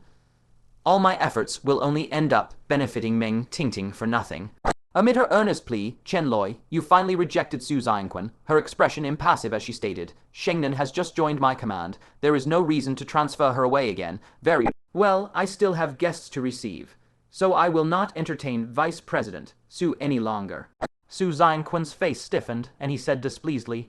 All my efforts will only end up benefiting Meng Tingting for nothing. Amid her earnest plea, Chen Loi, you finally rejected Su Zhangquan, her expression impassive as she stated, Shengnan has just joined my command. There is no reason to transfer her away again. Very well, I still have guests to receive, so I will not entertain Vice President Su any longer. Su Zhangquan's face stiffened, and he said displeasedly,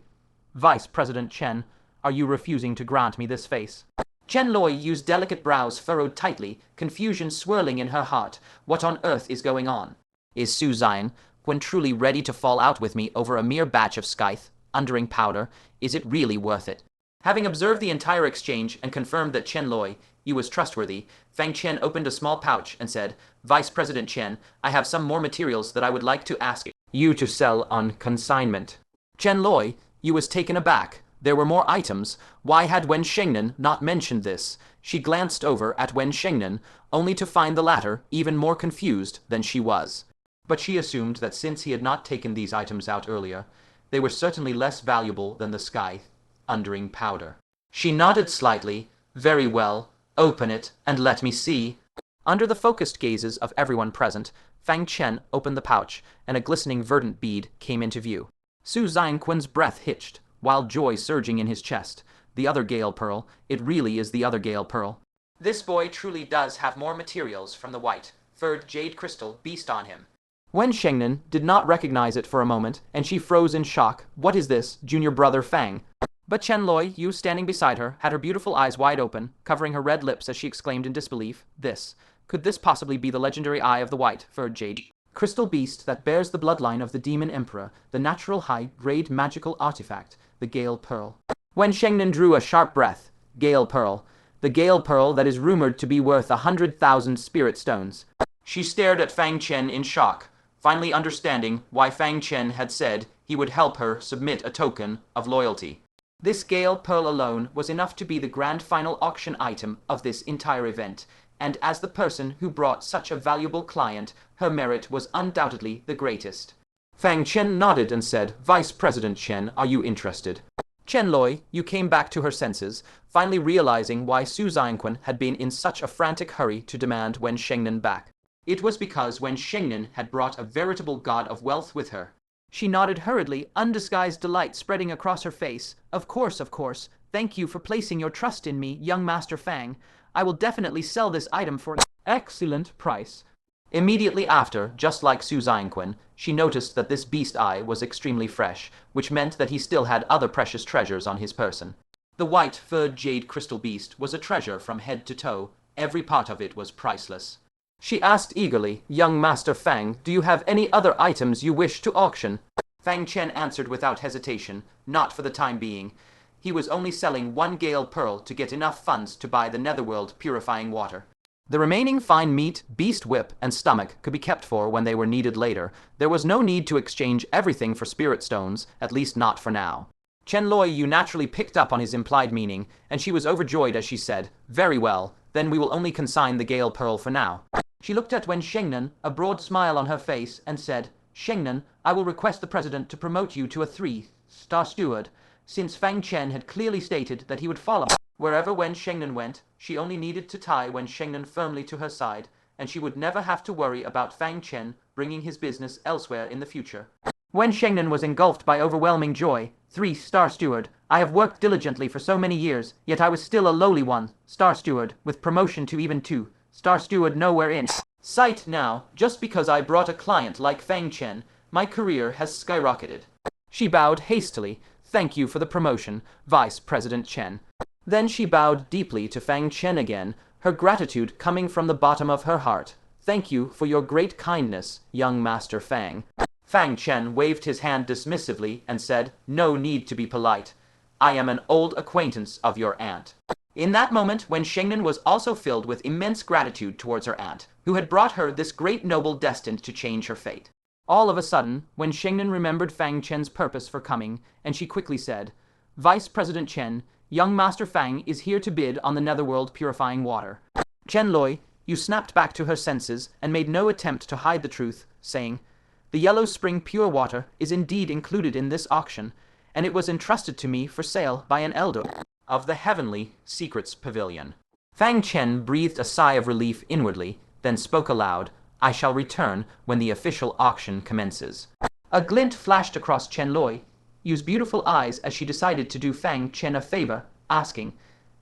Vice President Chen, are you refusing to grant me this face? Chen Loi Yu's delicate brows furrowed tightly, confusion swirling in her heart. What on earth is going on? Is Su Zhangquan truly ready to fall out with me over a mere batch of scythe, undering powder? Is it really worth it? Having observed the entire exchange and confirmed that Chen Loi Yu was trustworthy, Fang Chen opened a small pouch and said, Vice President Chen, I have some more materials that I would like to ask you to sell on consignment. Chen Loi Yu was taken aback. There were more items. Why had Wen Shengnan not mentioned this? She glanced over at Wen Shengnan, only to find the latter even more confused than she was. But she assumed that since he had not taken these items out earlier, they were certainly less valuable than the scythe, undering powder. She nodded slightly. Very well, Open it and let me see. Under the focused gazes of everyone present, Fang Chen opened the pouch, and a glistening verdant bead came into view. Su Zhangquan's breath hitched, wild joy surging in his chest. The other Gale Pearl, it really is the other Gale Pearl. This boy truly does have more materials from the white, furred jade crystal beast on him. Wen Shengnan did not recognize it for a moment, and she froze in shock. What is this, junior brother Fang? But Chen Loi, you standing beside her, had her beautiful eyes wide open, covering her red lips as she exclaimed in disbelief, could this possibly be the legendary eye of the white, furred jade crystal beast that bears the bloodline of the demon emperor, the natural high-grade magical artifact, the Gale Pearl? Wen Shengnan drew a sharp breath. Gale Pearl. The Gale Pearl that is rumored to be worth 100,000 spirit stones. She stared at Fang Chen in shock, finally understanding why Fang Chen had said he would help her submit a token of loyalty. This Gale Pearl alone was enough to be the grand final auction item of this entire event, and as the person who brought such a valuable client, her merit was undoubtedly the greatest. Fang Chen nodded and said, Vice President Chen, are you interested? Chen Loi, you came back to her senses, finally realizing why Su Zhangquan had been in such a frantic hurry to demand Wen Shengnan back. It was because Wen Shengnan had brought a veritable god of wealth with her. She nodded hurriedly, undisguised delight spreading across her face. Of course. Thank you for placing your trust in me, young Master Fang. I will definitely sell this item for an excellent price. Immediately after, just like Su Zhangquan, she noticed that this beast eye was extremely fresh, which meant that he still had other precious treasures on his person. The white, furred jade crystal beast was a treasure from head to toe. Every part of it was priceless. She asked eagerly, Young Master Fang, do you have any other items you wish to auction? Fang Chen answered without hesitation, not for the time being. He was only selling one Gale Pearl to get enough funds to buy the netherworld purifying water. The remaining fine meat, beast whip, and stomach could be kept for when they were needed later. There was no need to exchange everything for spirit stones, at least not for now. Chen Loi Yu naturally picked up on his implied meaning, and she was overjoyed as she said, Very well, then we will only consign the Gale Pearl for now. She looked at Wen Shengnan, a broad smile on her face, and said, Shengnan, I will request the president to promote you to a 3-star steward, since Fang Chen had clearly stated that he would follow. Wherever Wen Shengnan went, she only needed to tie Wen Shengnan firmly to her side, and she would never have to worry about Fang Chen bringing his business elsewhere in the future. Wen Shengnan was engulfed by overwhelming joy. 3-star steward. I have worked diligently for so many years, yet I was still a lowly 1-star steward, with promotion to even 2-star steward nowhere in sight now. Just because I brought a client like Fang Chen, my career has skyrocketed. She bowed hastily. Thank you for the promotion, Vice President Chen. Then she bowed deeply to Fang Chen again, her gratitude coming from the bottom of her heart. Thank you for your great kindness, young Master Fang. Fang Chen waved his hand dismissively and said, No need to be polite. I am an old acquaintance of your aunt. In that moment, Wen Shengnan was also filled with immense gratitude towards her aunt, who had brought her this great noble destined to change her fate. All of a sudden, Wen Shengnan remembered Fang Chen's purpose for coming, and she quickly said, Vice President Chen, young Master Fang is here to bid on the netherworld purifying water. Chen Loi, you snapped back to her senses and made no attempt to hide the truth, saying, The Yellow Spring pure water is indeed included in this auction, and it was entrusted to me for sale by an elder of the Heavenly Secrets Pavilion. Fang Chen breathed a sigh of relief inwardly, then spoke aloud, I shall return when the official auction commences. A glint flashed across Chen Loi Yu's beautiful eyes as she decided to do Fang Chen a favor, asking,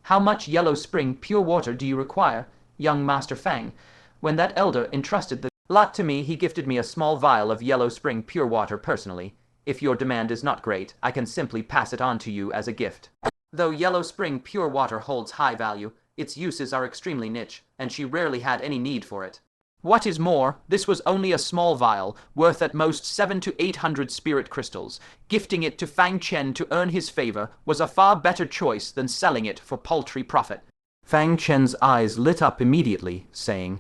How much Yellow Spring pure water do you require, young Master Fang? When that elder entrusted the lot to me, he gifted me a small vial of Yellow Spring pure water personally. If your demand is not great, I can simply pass it on to you as a gift. Though Yellow Spring pure water holds high value, its uses are extremely niche, and she rarely had any need for it. What is more, this was only a small vial, worth at most 700 to 800 spirit crystals. Gifting it to Fang Chen to earn his favor was a far better choice than selling it for paltry profit. Fang Chen's eyes lit up immediately, saying,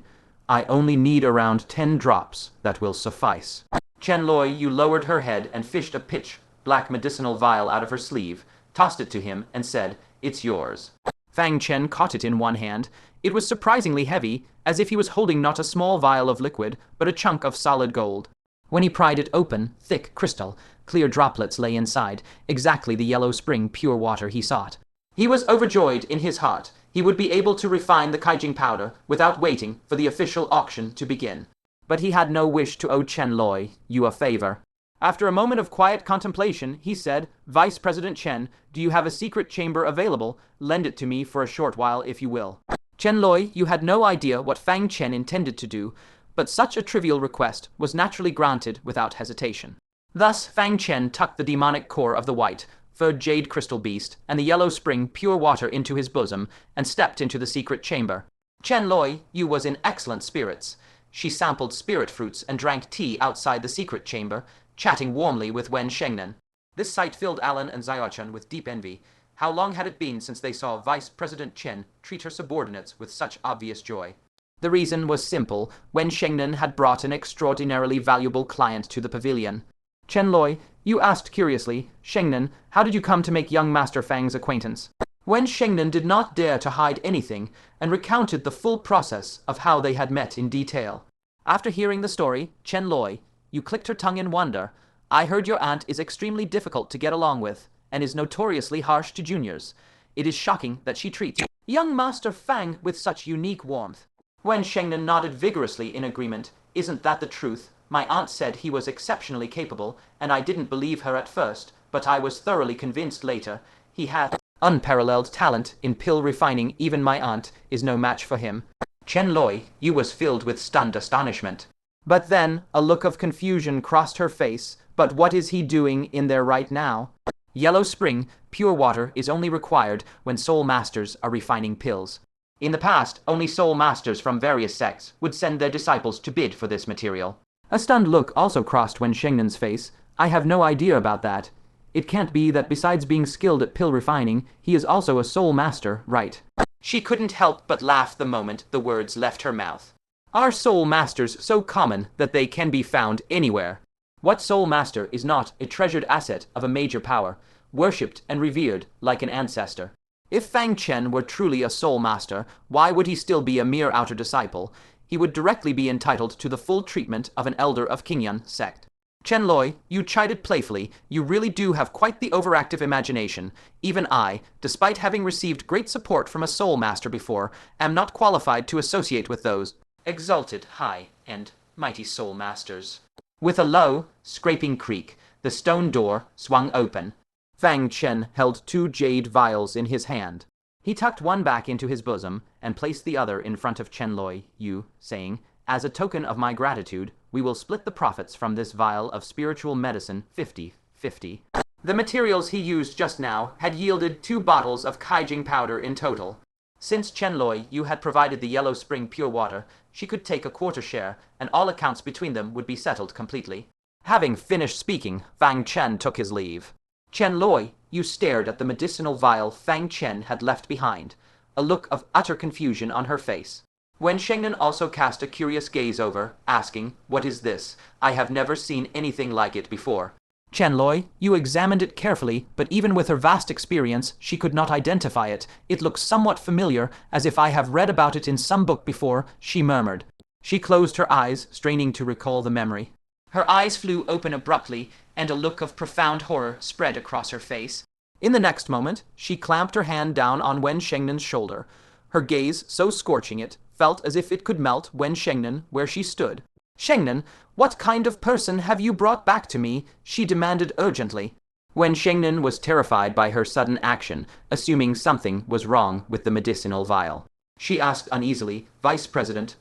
I only need around 10 drops, that will suffice. Chen Loi Yu lowered her head and fished a pitch-black medicinal vial out of her sleeve, tossed it to him, and said, It's yours. Fang Chen caught it in one hand. It was surprisingly heavy, as if he was holding not a small vial of liquid, but a chunk of solid gold. When he pried it open, thick crystal, clear droplets lay inside, exactly the Yellow Spring pure water he sought. He was overjoyed in his heart. He would be able to refine the Kaijing powder without waiting for the official auction to begin. But he had no wish to owe Chen Yu a favor. After a moment of quiet contemplation, he said, "Vice President Chen, do you have a secret chamber available? Lend it to me for a short while, if you will." Chen Yu had no idea what Fang Chen intended to do, but such a trivial request was naturally granted without hesitation. Thus, Fang Chen tucked the demonic core of the white, furred jade crystal beast and the yellow spring pure water into his bosom and stepped into the secret chamber. Chen Yu was in excellent spirits. She sampled spirit fruits and drank tea outside the secret chamber, chatting warmly with Wen Shengnan. This sight filled Alan and Xiaochun with deep envy. How long had it been since they saw Vice President Chen treat her subordinates with such obvious joy? The reason was simple. Wen Shengnan had brought an extraordinarily valuable client to the pavilion. Chen Yu asked curiously, "Shengnan, how did you come to make young Master Fang's acquaintance?" Wen Shengnan did not dare to hide anything and recounted the full process of how they had met in detail. After hearing the story, Chen Yu clicked her tongue in wonder. "I heard your aunt is extremely difficult to get along with and is notoriously harsh to juniors. It is shocking that she treats young Master Fang with such unique warmth." Wen Shengnan nodded vigorously in agreement. "Isn't that the truth? My aunt said he was exceptionally capable, and I didn't believe her at first, but I was thoroughly convinced later. He had unparalleled talent in pill refining. Even my aunt is no match for him." Chen Yu was filled with stunned astonishment. But then a look of confusion crossed her face. "But what is he doing in there right now?" Yellow spring, pure water is only required when soul masters are refining pills. In the past, only soul masters from various sects would send their disciples to bid for this material. A stunned look also crossed Wen Shengnan's face. "I have no idea about that. It can't be that besides being skilled at pill refining, he is also a soul master, right?" She couldn't help but laugh the moment the words left her mouth. Are soul masters so common that they can be found anywhere? What soul master is not a treasured asset of a major power, worshipped and revered like an ancestor? If Fang Chen were truly a soul master, why would he still be a mere outer disciple? He would directly be entitled to the full treatment of an elder of Qingxian sect. Chen you chided playfully. "You really do have quite the overactive imagination. Even I, despite having received great support from a soul master before, am not qualified to associate with those exalted, high, and mighty soul masters." With a low, scraping creak, the stone door swung open. Fang Chen held 2 jade vials in his hand. He tucked one back into his bosom and placed the other in front of Chen Yu, saying, "As a token of my gratitude, we will split the profits from this vial of spiritual medicine 50-50. The materials he used just now had yielded 2 bottles of Kaijing powder in total. Since Chen Yu had provided the yellow spring pure water, she could take a quarter share, and all accounts between them would be settled completely. Having finished speaking, Fang Chen took his leave. Chen Yu stared at the medicinal vial Fang Chen had left behind, a look of utter confusion on her face. Wen Shengnan also cast a curious gaze over, asking, "What is this? I have never seen anything like it before." Chen Yu examined it carefully, but even with her vast experience, she could not identify it. "It looks somewhat familiar, as if I have read about it in some book before," she murmured. She closed her eyes, straining to recall the memory. Her eyes flew open abruptly, and a look of profound horror spread across her face. In the next moment, she clamped her hand down on Wen Shengnan's shoulder. Her gaze, so scorching it, felt as if it could melt Wen Shengnan where she stood. "Shengnan, what kind of person have you brought back to me?" she demanded urgently. Wen Shengnan was terrified by her sudden action, assuming something was wrong with the medicinal vial. She asked uneasily, Vice President,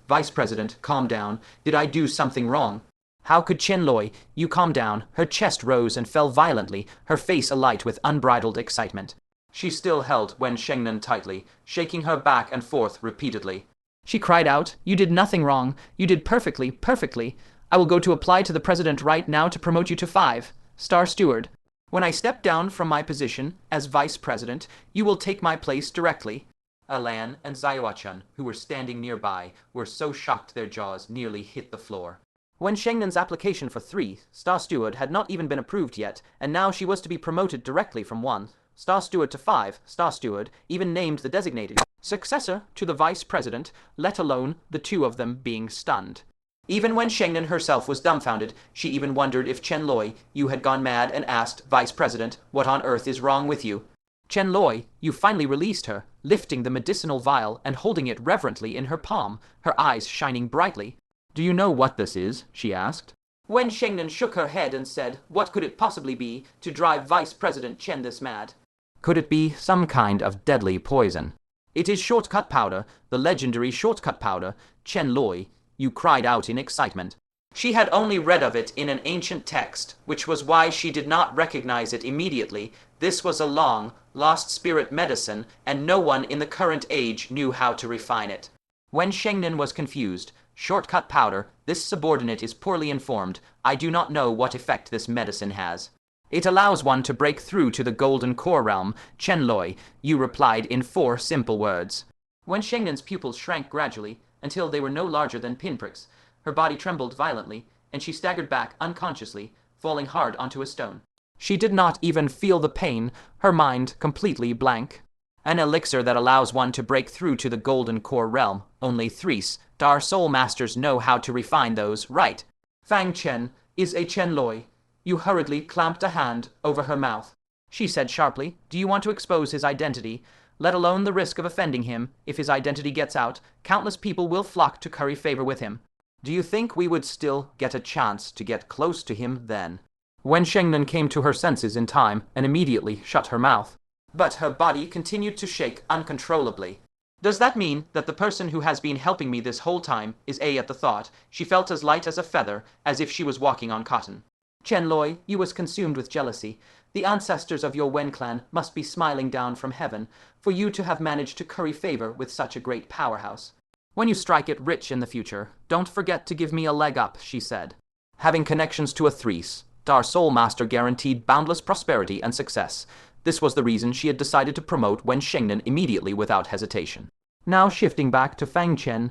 calm down. Did I do something wrong?" How could Chen Yu calm down? Her chest rose and fell violently, her face alight with unbridled excitement. She still held Wen Shengnan tightly, shaking her back and forth repeatedly. She cried out, "You did nothing wrong. You did perfectly, perfectly. I will go to apply to the president right now to promote you to 5-star steward. When I step down from my position as vice president, you will take my place directly." Alan and Xiaochun, who were standing nearby, were so shocked their jaws nearly hit the floor. Wen Shengnan's application for 3-star steward had not even been approved yet, and now she was to be promoted directly from 1-star steward to 5-star steward, even named the designated successor to the vice president, let alone the 2 of them being stunned. Even when Shengnan herself was dumbfounded, she even wondered if Chen Yu had gone mad and asked, "Vice President, what on earth is wrong with you?" Chen Yu finally released her, lifting the medicinal vial and holding it reverently in her palm, her eyes shining brightly. "Do you know what this is?" she asked. Wen Shengnan shook her head and said, "What could it possibly be to drive Vice President Chen this mad? Could it be some kind of deadly poison?" "It is shortcut powder, the legendary shortcut powder, Chen Loi," Yu cried out in excitement. She had only read of it in an ancient text, which was why she did not recognize it immediately. This was a long, lost spirit medicine, and no one in the current age knew how to refine it. When Shengnan was confused, "Shortcut powder, this subordinate is poorly informed. I do not know what effect this medicine has." "It allows one to break through to the golden core realm, Chen Loi," Yu replied in 4 simple words. When Shengnan's pupils shrank gradually, until they were no larger than pinpricks, her body trembled violently, and she staggered back unconsciously, falling hard onto a stone. She did not even feel the pain, her mind completely blank. "An elixir that allows one to break through to the golden core realm. Only Threes, Dar Soul Masters know how to refine those, right?" "Fang Chen is a Chen Loi." Yu hurriedly clamped a hand over her mouth. She said sharply, "Do you want to expose his identity? Let alone the risk of offending him. If his identity gets out, countless people will flock to curry favor with him. Do you think we would still get a chance to get close to him then?" When Shengnan came to her senses in time and immediately shut her mouth. But her body continued to shake uncontrollably. "Does that mean that the person who has been helping me this whole time is A?" At the thought, she felt as light as a feather, as if she was walking on cotton. "Chen Loi, you was consumed with jealousy. The ancestors of your Wen clan must be smiling down from heaven for you to have managed to curry favor with such a great powerhouse. When you strike it rich in the future, don't forget to give me a leg up," she said. Having connections to a Threes, Dar Soul Master guaranteed boundless prosperity and success. This was the reason she had decided to promote Wen Shengnan immediately without hesitation. Now shifting back to Fang Chen,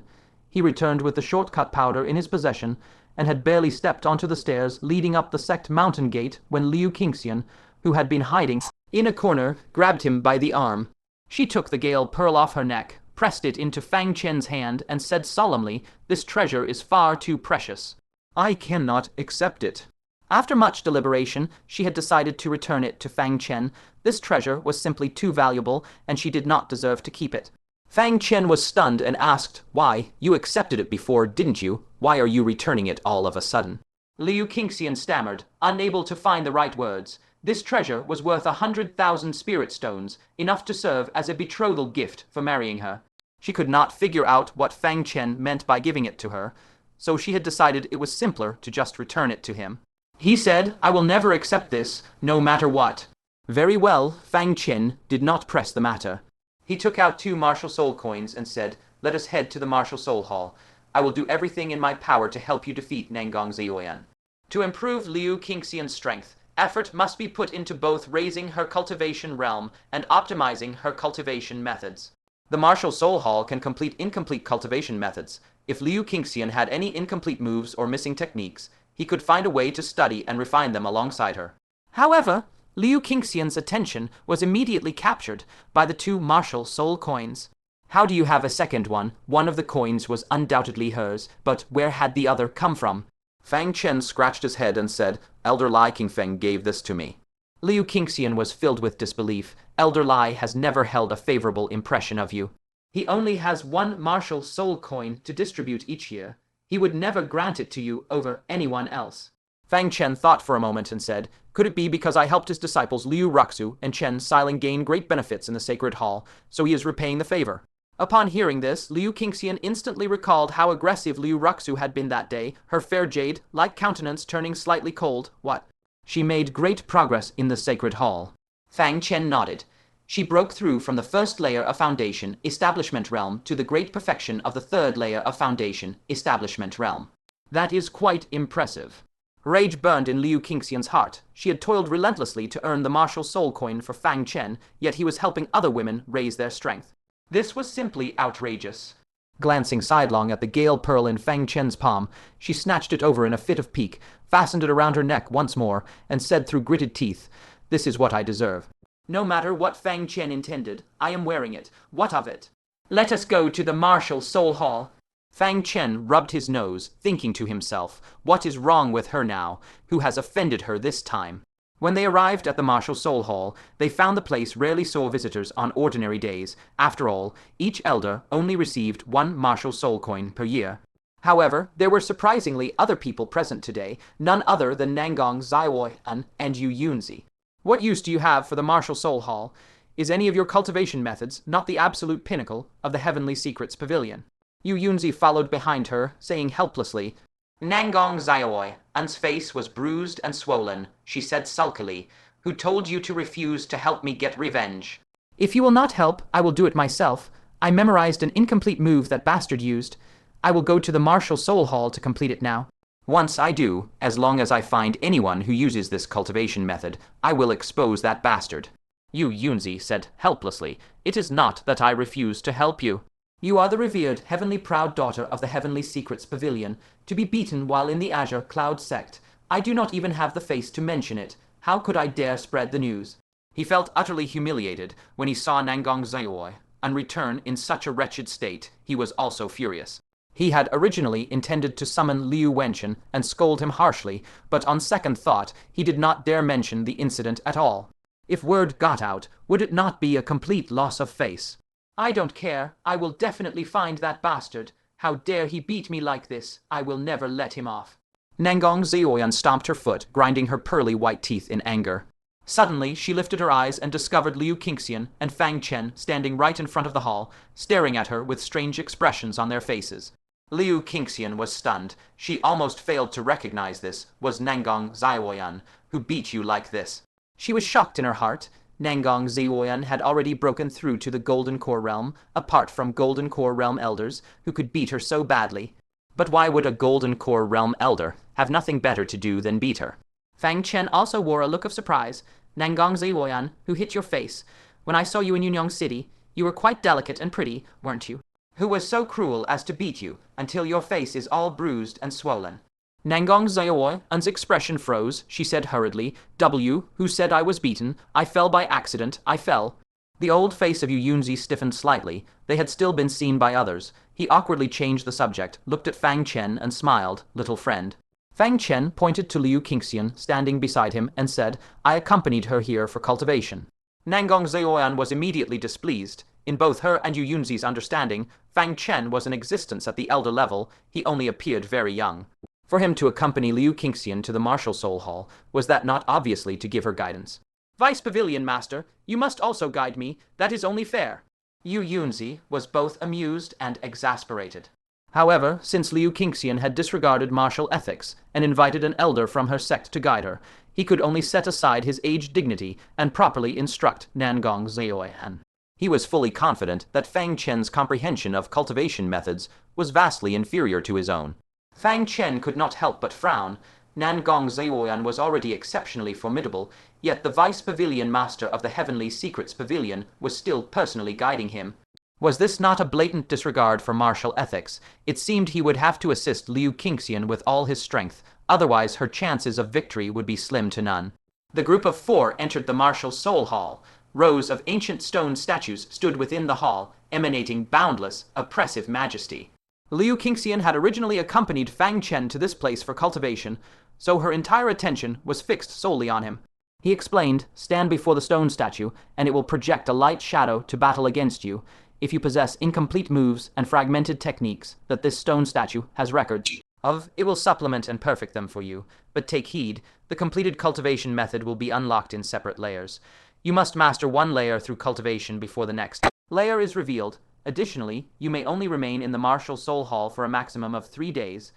he returned with the shortcut powder in his possession and had barely stepped onto the stairs leading up the sect mountain gate when Liu Qingxian, who had been hiding in a corner, grabbed him by the arm. She took the Gale pearl off her neck, pressed it into Fang Chen's hand, and said solemnly, "This treasure is far too precious. I cannot accept it." After much deliberation, she had decided to return it to Fang Chen. This treasure was simply too valuable, and she did not deserve to keep it. Fang Chen was stunned and asked, "Why? You accepted it before, didn't you? Why are you returning it all of a sudden?" Liu Qingxian stammered, unable to find the right words. This treasure was worth 100,000 spirit stones, enough to serve as a betrothal gift for marrying her. She could not figure out what Fang Chen meant by giving it to her, so she had decided it was simpler to just return it to him. He said, "I will never accept this, no matter what." Very well, Fang Chen did not press the matter. He took out 2 martial soul coins and said, "Let us head to the martial soul hall. I will do everything in my power to help you defeat Nangong Ziyuan." To improve Liu Qingxian's strength, effort must be put into both raising her cultivation realm and optimizing her cultivation methods. The martial soul hall can complete incomplete cultivation methods. If Liu Qingxian had any incomplete moves or missing techniques, he could find a way to study and refine them alongside her. However, Liu Qingxian's attention was immediately captured by the 2 martial soul coins. How do you have a second one? One of the coins was undoubtedly hers, but where had the other come from? Fang Chen scratched his head and said, "Elder Lai Qingfeng gave this to me." Liu Qingxian was filled with disbelief. Elder Lai has never held a favorable impression of you. He only has 1 martial soul coin to distribute each year. He would never grant it to you over anyone else. Fang Chen thought for a moment and said, "Could it be because I helped his disciples Liu Ruxu and Chen Siling gain great benefits in the sacred hall, so he is repaying the favor?" Upon hearing this, Liu Qingxian instantly recalled how aggressive Liu Ruxu had been that day, her fair jade-like countenance turning slightly cold. What? She made great progress in the sacred hall. Fang Chen nodded. She broke through from the first layer of foundation, establishment realm, to the great perfection of the 3rd layer of foundation, establishment realm. That is quite impressive. Rage burned in Liu Qingxian's heart. She had toiled relentlessly to earn the martial soul coin for Fang Chen, yet he was helping other women raise their strength. This was simply outrageous. Glancing sidelong at the Gale pearl in Fang Chen's palm, she snatched it over in a fit of pique, fastened it around her neck once more, and said through gritted teeth, "This is what I deserve. No matter what Fang Chen intended, I am wearing it. What of it? Let us go to the martial soul hall." Fang Chen rubbed his nose, thinking to himself, what is wrong with her now? Who has offended her this time? When they arrived at the Martial Soul Hall, they found the place rarely saw visitors on ordinary days. After all, each elder only received 1 Martial Soul coin per year. However, there were surprisingly other people present today, none other than Nangong Zaiwoyan and Yu Yunzi. What use do you have for the Martial Soul Hall? Is any of your cultivation methods not the absolute pinnacle of the Heavenly Secrets Pavilion? Yu Yunzi followed behind her, saying helplessly, Nangong Zaiwoyan's face was bruised and swollen, she said sulkily. Who told you to refuse to help me get revenge? If you will not help, I will do it myself. I memorized an incomplete move that bastard used. I will go to the Martial Soul Hall to complete it now. Once I do, as long as I find anyone who uses this cultivation method, I will expose that bastard. Yu Yunzi said helplessly, It is not that I refuse to help you. You are the revered, heavenly proud daughter of the Heavenly Secrets Pavilion, to be beaten while in the Azure Cloud sect. I do not even have the face to mention it. How could I dare spread the news? He felt utterly humiliated when he saw Nangong Zaiwoy, and return in such a wretched state. He was also furious. He had originally intended to summon Liu Qingxian and scold him harshly, but on second thought, he did not dare mention the incident at all. If word got out, would it not be a complete loss of face? I don't care. I will definitely find that bastard. How dare he beat me like this? I will never let him off. Nangong Zaiwoyan stomped her foot, grinding her pearly white teeth in anger. Suddenly, she lifted her eyes and discovered Liu Qingxian and Fang Chen standing right in front of the hall, staring at her with strange expressions on their faces. Liu Qingxian was stunned. She almost failed to recognize this was Nangong Zaiwoyan, who beat you like this. She was shocked in her heart. Nangong Zaiwoyan had already broken through to the Golden Core Realm, apart from Golden Core Realm elders who could beat her so badly. But why would a Golden Core Realm elder have nothing better to do than beat her? Fang Chen also wore a look of surprise. Nangong Zaiwoyan, who hit your face? When I saw you in Yunyang City, you were quite delicate and pretty, weren't you? Who was so cruel as to beat you until your face is all bruised and swollen? Nangong Zaiwoyan's expression froze. She said hurriedly, Who said I was beaten? I fell by accident. I fell. The old face of Yu Yunzi stiffened slightly. They had still been seen by others. He awkwardly changed the subject, looked at Fang Chen and smiled, little friend. Fang Chen pointed to Liu Qingxian standing beside him and said, I accompanied her here for cultivation. Nangong Zaiwoyan was immediately displeased. In both her and Yu Yunzi's understanding, Fang Chen was in existence at the elder level. He only appeared very young. For him to accompany Liu Qingxian to the Martial Soul Hall, was that not obviously to give her guidance? Vice Pavilion Master, you must also guide me. That is only fair. Yu Yunzi was both amused and exasperated. However, since Liu Qingxian had disregarded martial ethics and invited an elder from her sect to guide her, he could only set aside his aged dignity and properly instruct Nangong Zaiwoyan. He was fully confident that Fang Chen's comprehension of cultivation methods was vastly inferior to his own. Fang Chen could not help but frown. Nangong Zaiwoyan was already exceptionally formidable, yet the Vice Pavilion Master of the Heavenly Secrets Pavilion was still personally guiding him. Was this not a blatant disregard for martial ethics? It seemed he would have to assist Liu Qingxian with all his strength, otherwise her chances of victory would be slim to none. The group of 4 entered the Martial Soul Hall. Rows of ancient stone statues stood within the hall, emanating boundless, oppressive majesty. Liu Qingxian had originally accompanied Fang Chen to this place for cultivation, so her entire attention was fixed solely on him. He explained, stand before the stone statue, and it will project a light shadow to battle against you. If you possess incomplete moves and fragmented techniques that this stone statue has records of, it will supplement and perfect them for you. But take heed, the completed cultivation method will be unlocked in separate layers. You must master one layer through cultivation before the next layer is revealed. Additionally, you may only remain in the Martial Soul Hall for a maximum of 3 days.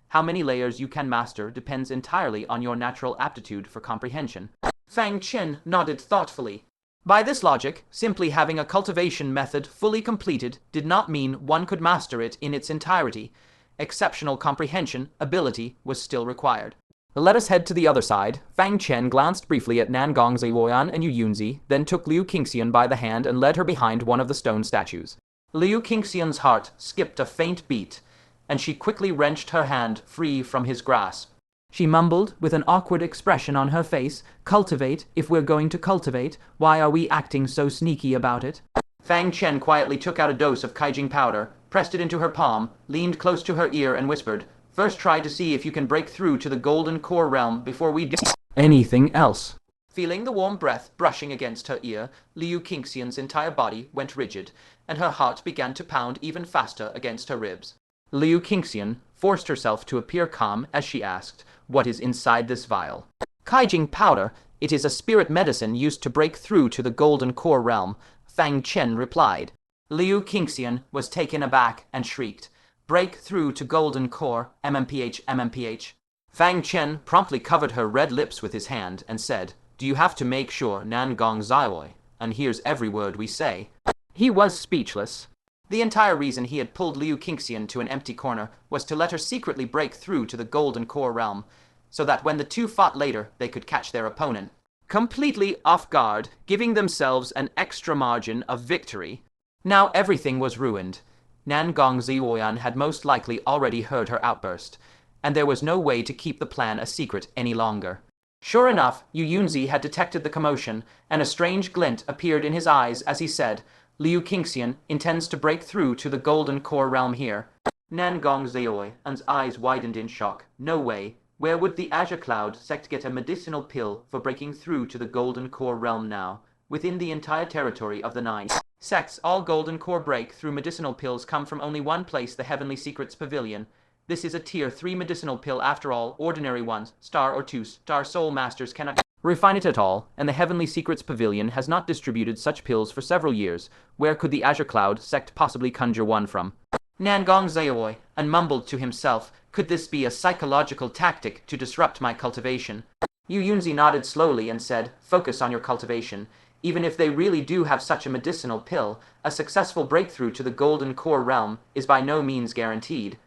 How many layers you can master depends entirely on your natural aptitude for comprehension. Fang Chen nodded thoughtfully. By this logic, simply having a cultivation method fully completed did not mean one could master it in its entirety. Exceptional comprehension ability was still required. Let us head to the other side. Fang Chen glanced briefly at Nangong Zaiwoyan and Yu Yunzi, then took Liu Qingxian by the hand and led her behind one of the stone statues. Liu Qingxian's heart skipped a faint beat, and she quickly wrenched her hand free from his grasp. She mumbled, with an awkward expression on her face, cultivate, if we're going to cultivate, why are we acting so sneaky about it? Fang Chen quietly took out a dose of Kaijing powder, pressed it into her palm, leaned close to her ear and whispered, first try to see if you can break through to the Golden Core Realm before we do anything else. Feeling the warm breath brushing against her ear, Liu Qingxian's entire body went rigid, and her heart began to pound even faster against her ribs. Liu Qingxian forced herself to appear calm as she asked, "What is inside this vial?" "Kaijing powder. It is a spirit medicine used to break through to the golden core realm," Fang Chen replied. Liu Qingxian was taken aback and shrieked, "Break through to golden core, MMPH, MMPH." Fang Chen promptly covered her red lips with his hand and said, "Do you have to make sure Nangong Zaiwei and hears every word we say?" He was speechless. The entire reason he had pulled Liu Qingxian to an empty corner was to let her secretly break through to the golden core realm, so that when the two fought later, they could catch their opponent completely off guard, giving themselves an extra margin of victory. Now everything was ruined. Nangong Ziyuan had most likely already heard her outburst, and there was no way to keep the plan a secret any longer. Sure enough, Yu Yunzi had detected the commotion, and a strange glint appeared in his eyes as he said, "Liu Qingxian intends to break through to the golden core realm here." Nangong Ziyuan's eyes widened in shock. No way. Where would the Azure Cloud sect get a medicinal pill for breaking through to the golden core realm now? Within the entire territory of the 9 sects, all golden core breakthrough medicinal pills come from only one place, the Heavenly Secrets Pavilion. This is a tier 3 medicinal pill after all. Ordinary ones, star or 2-star soul masters cannot refine it at all, and the Heavenly Secrets Pavilion has not distributed such pills for several years. Where could the Azure Cloud sect possibly conjure one from? Nangong Zayoi and mumbled to himself, "Could this be a psychological tactic to disrupt my cultivation?" Yu Yunzi nodded slowly and said, "Focus on your cultivation. Even if they really do have such a medicinal pill, a successful breakthrough to the golden core realm is by no means guaranteed."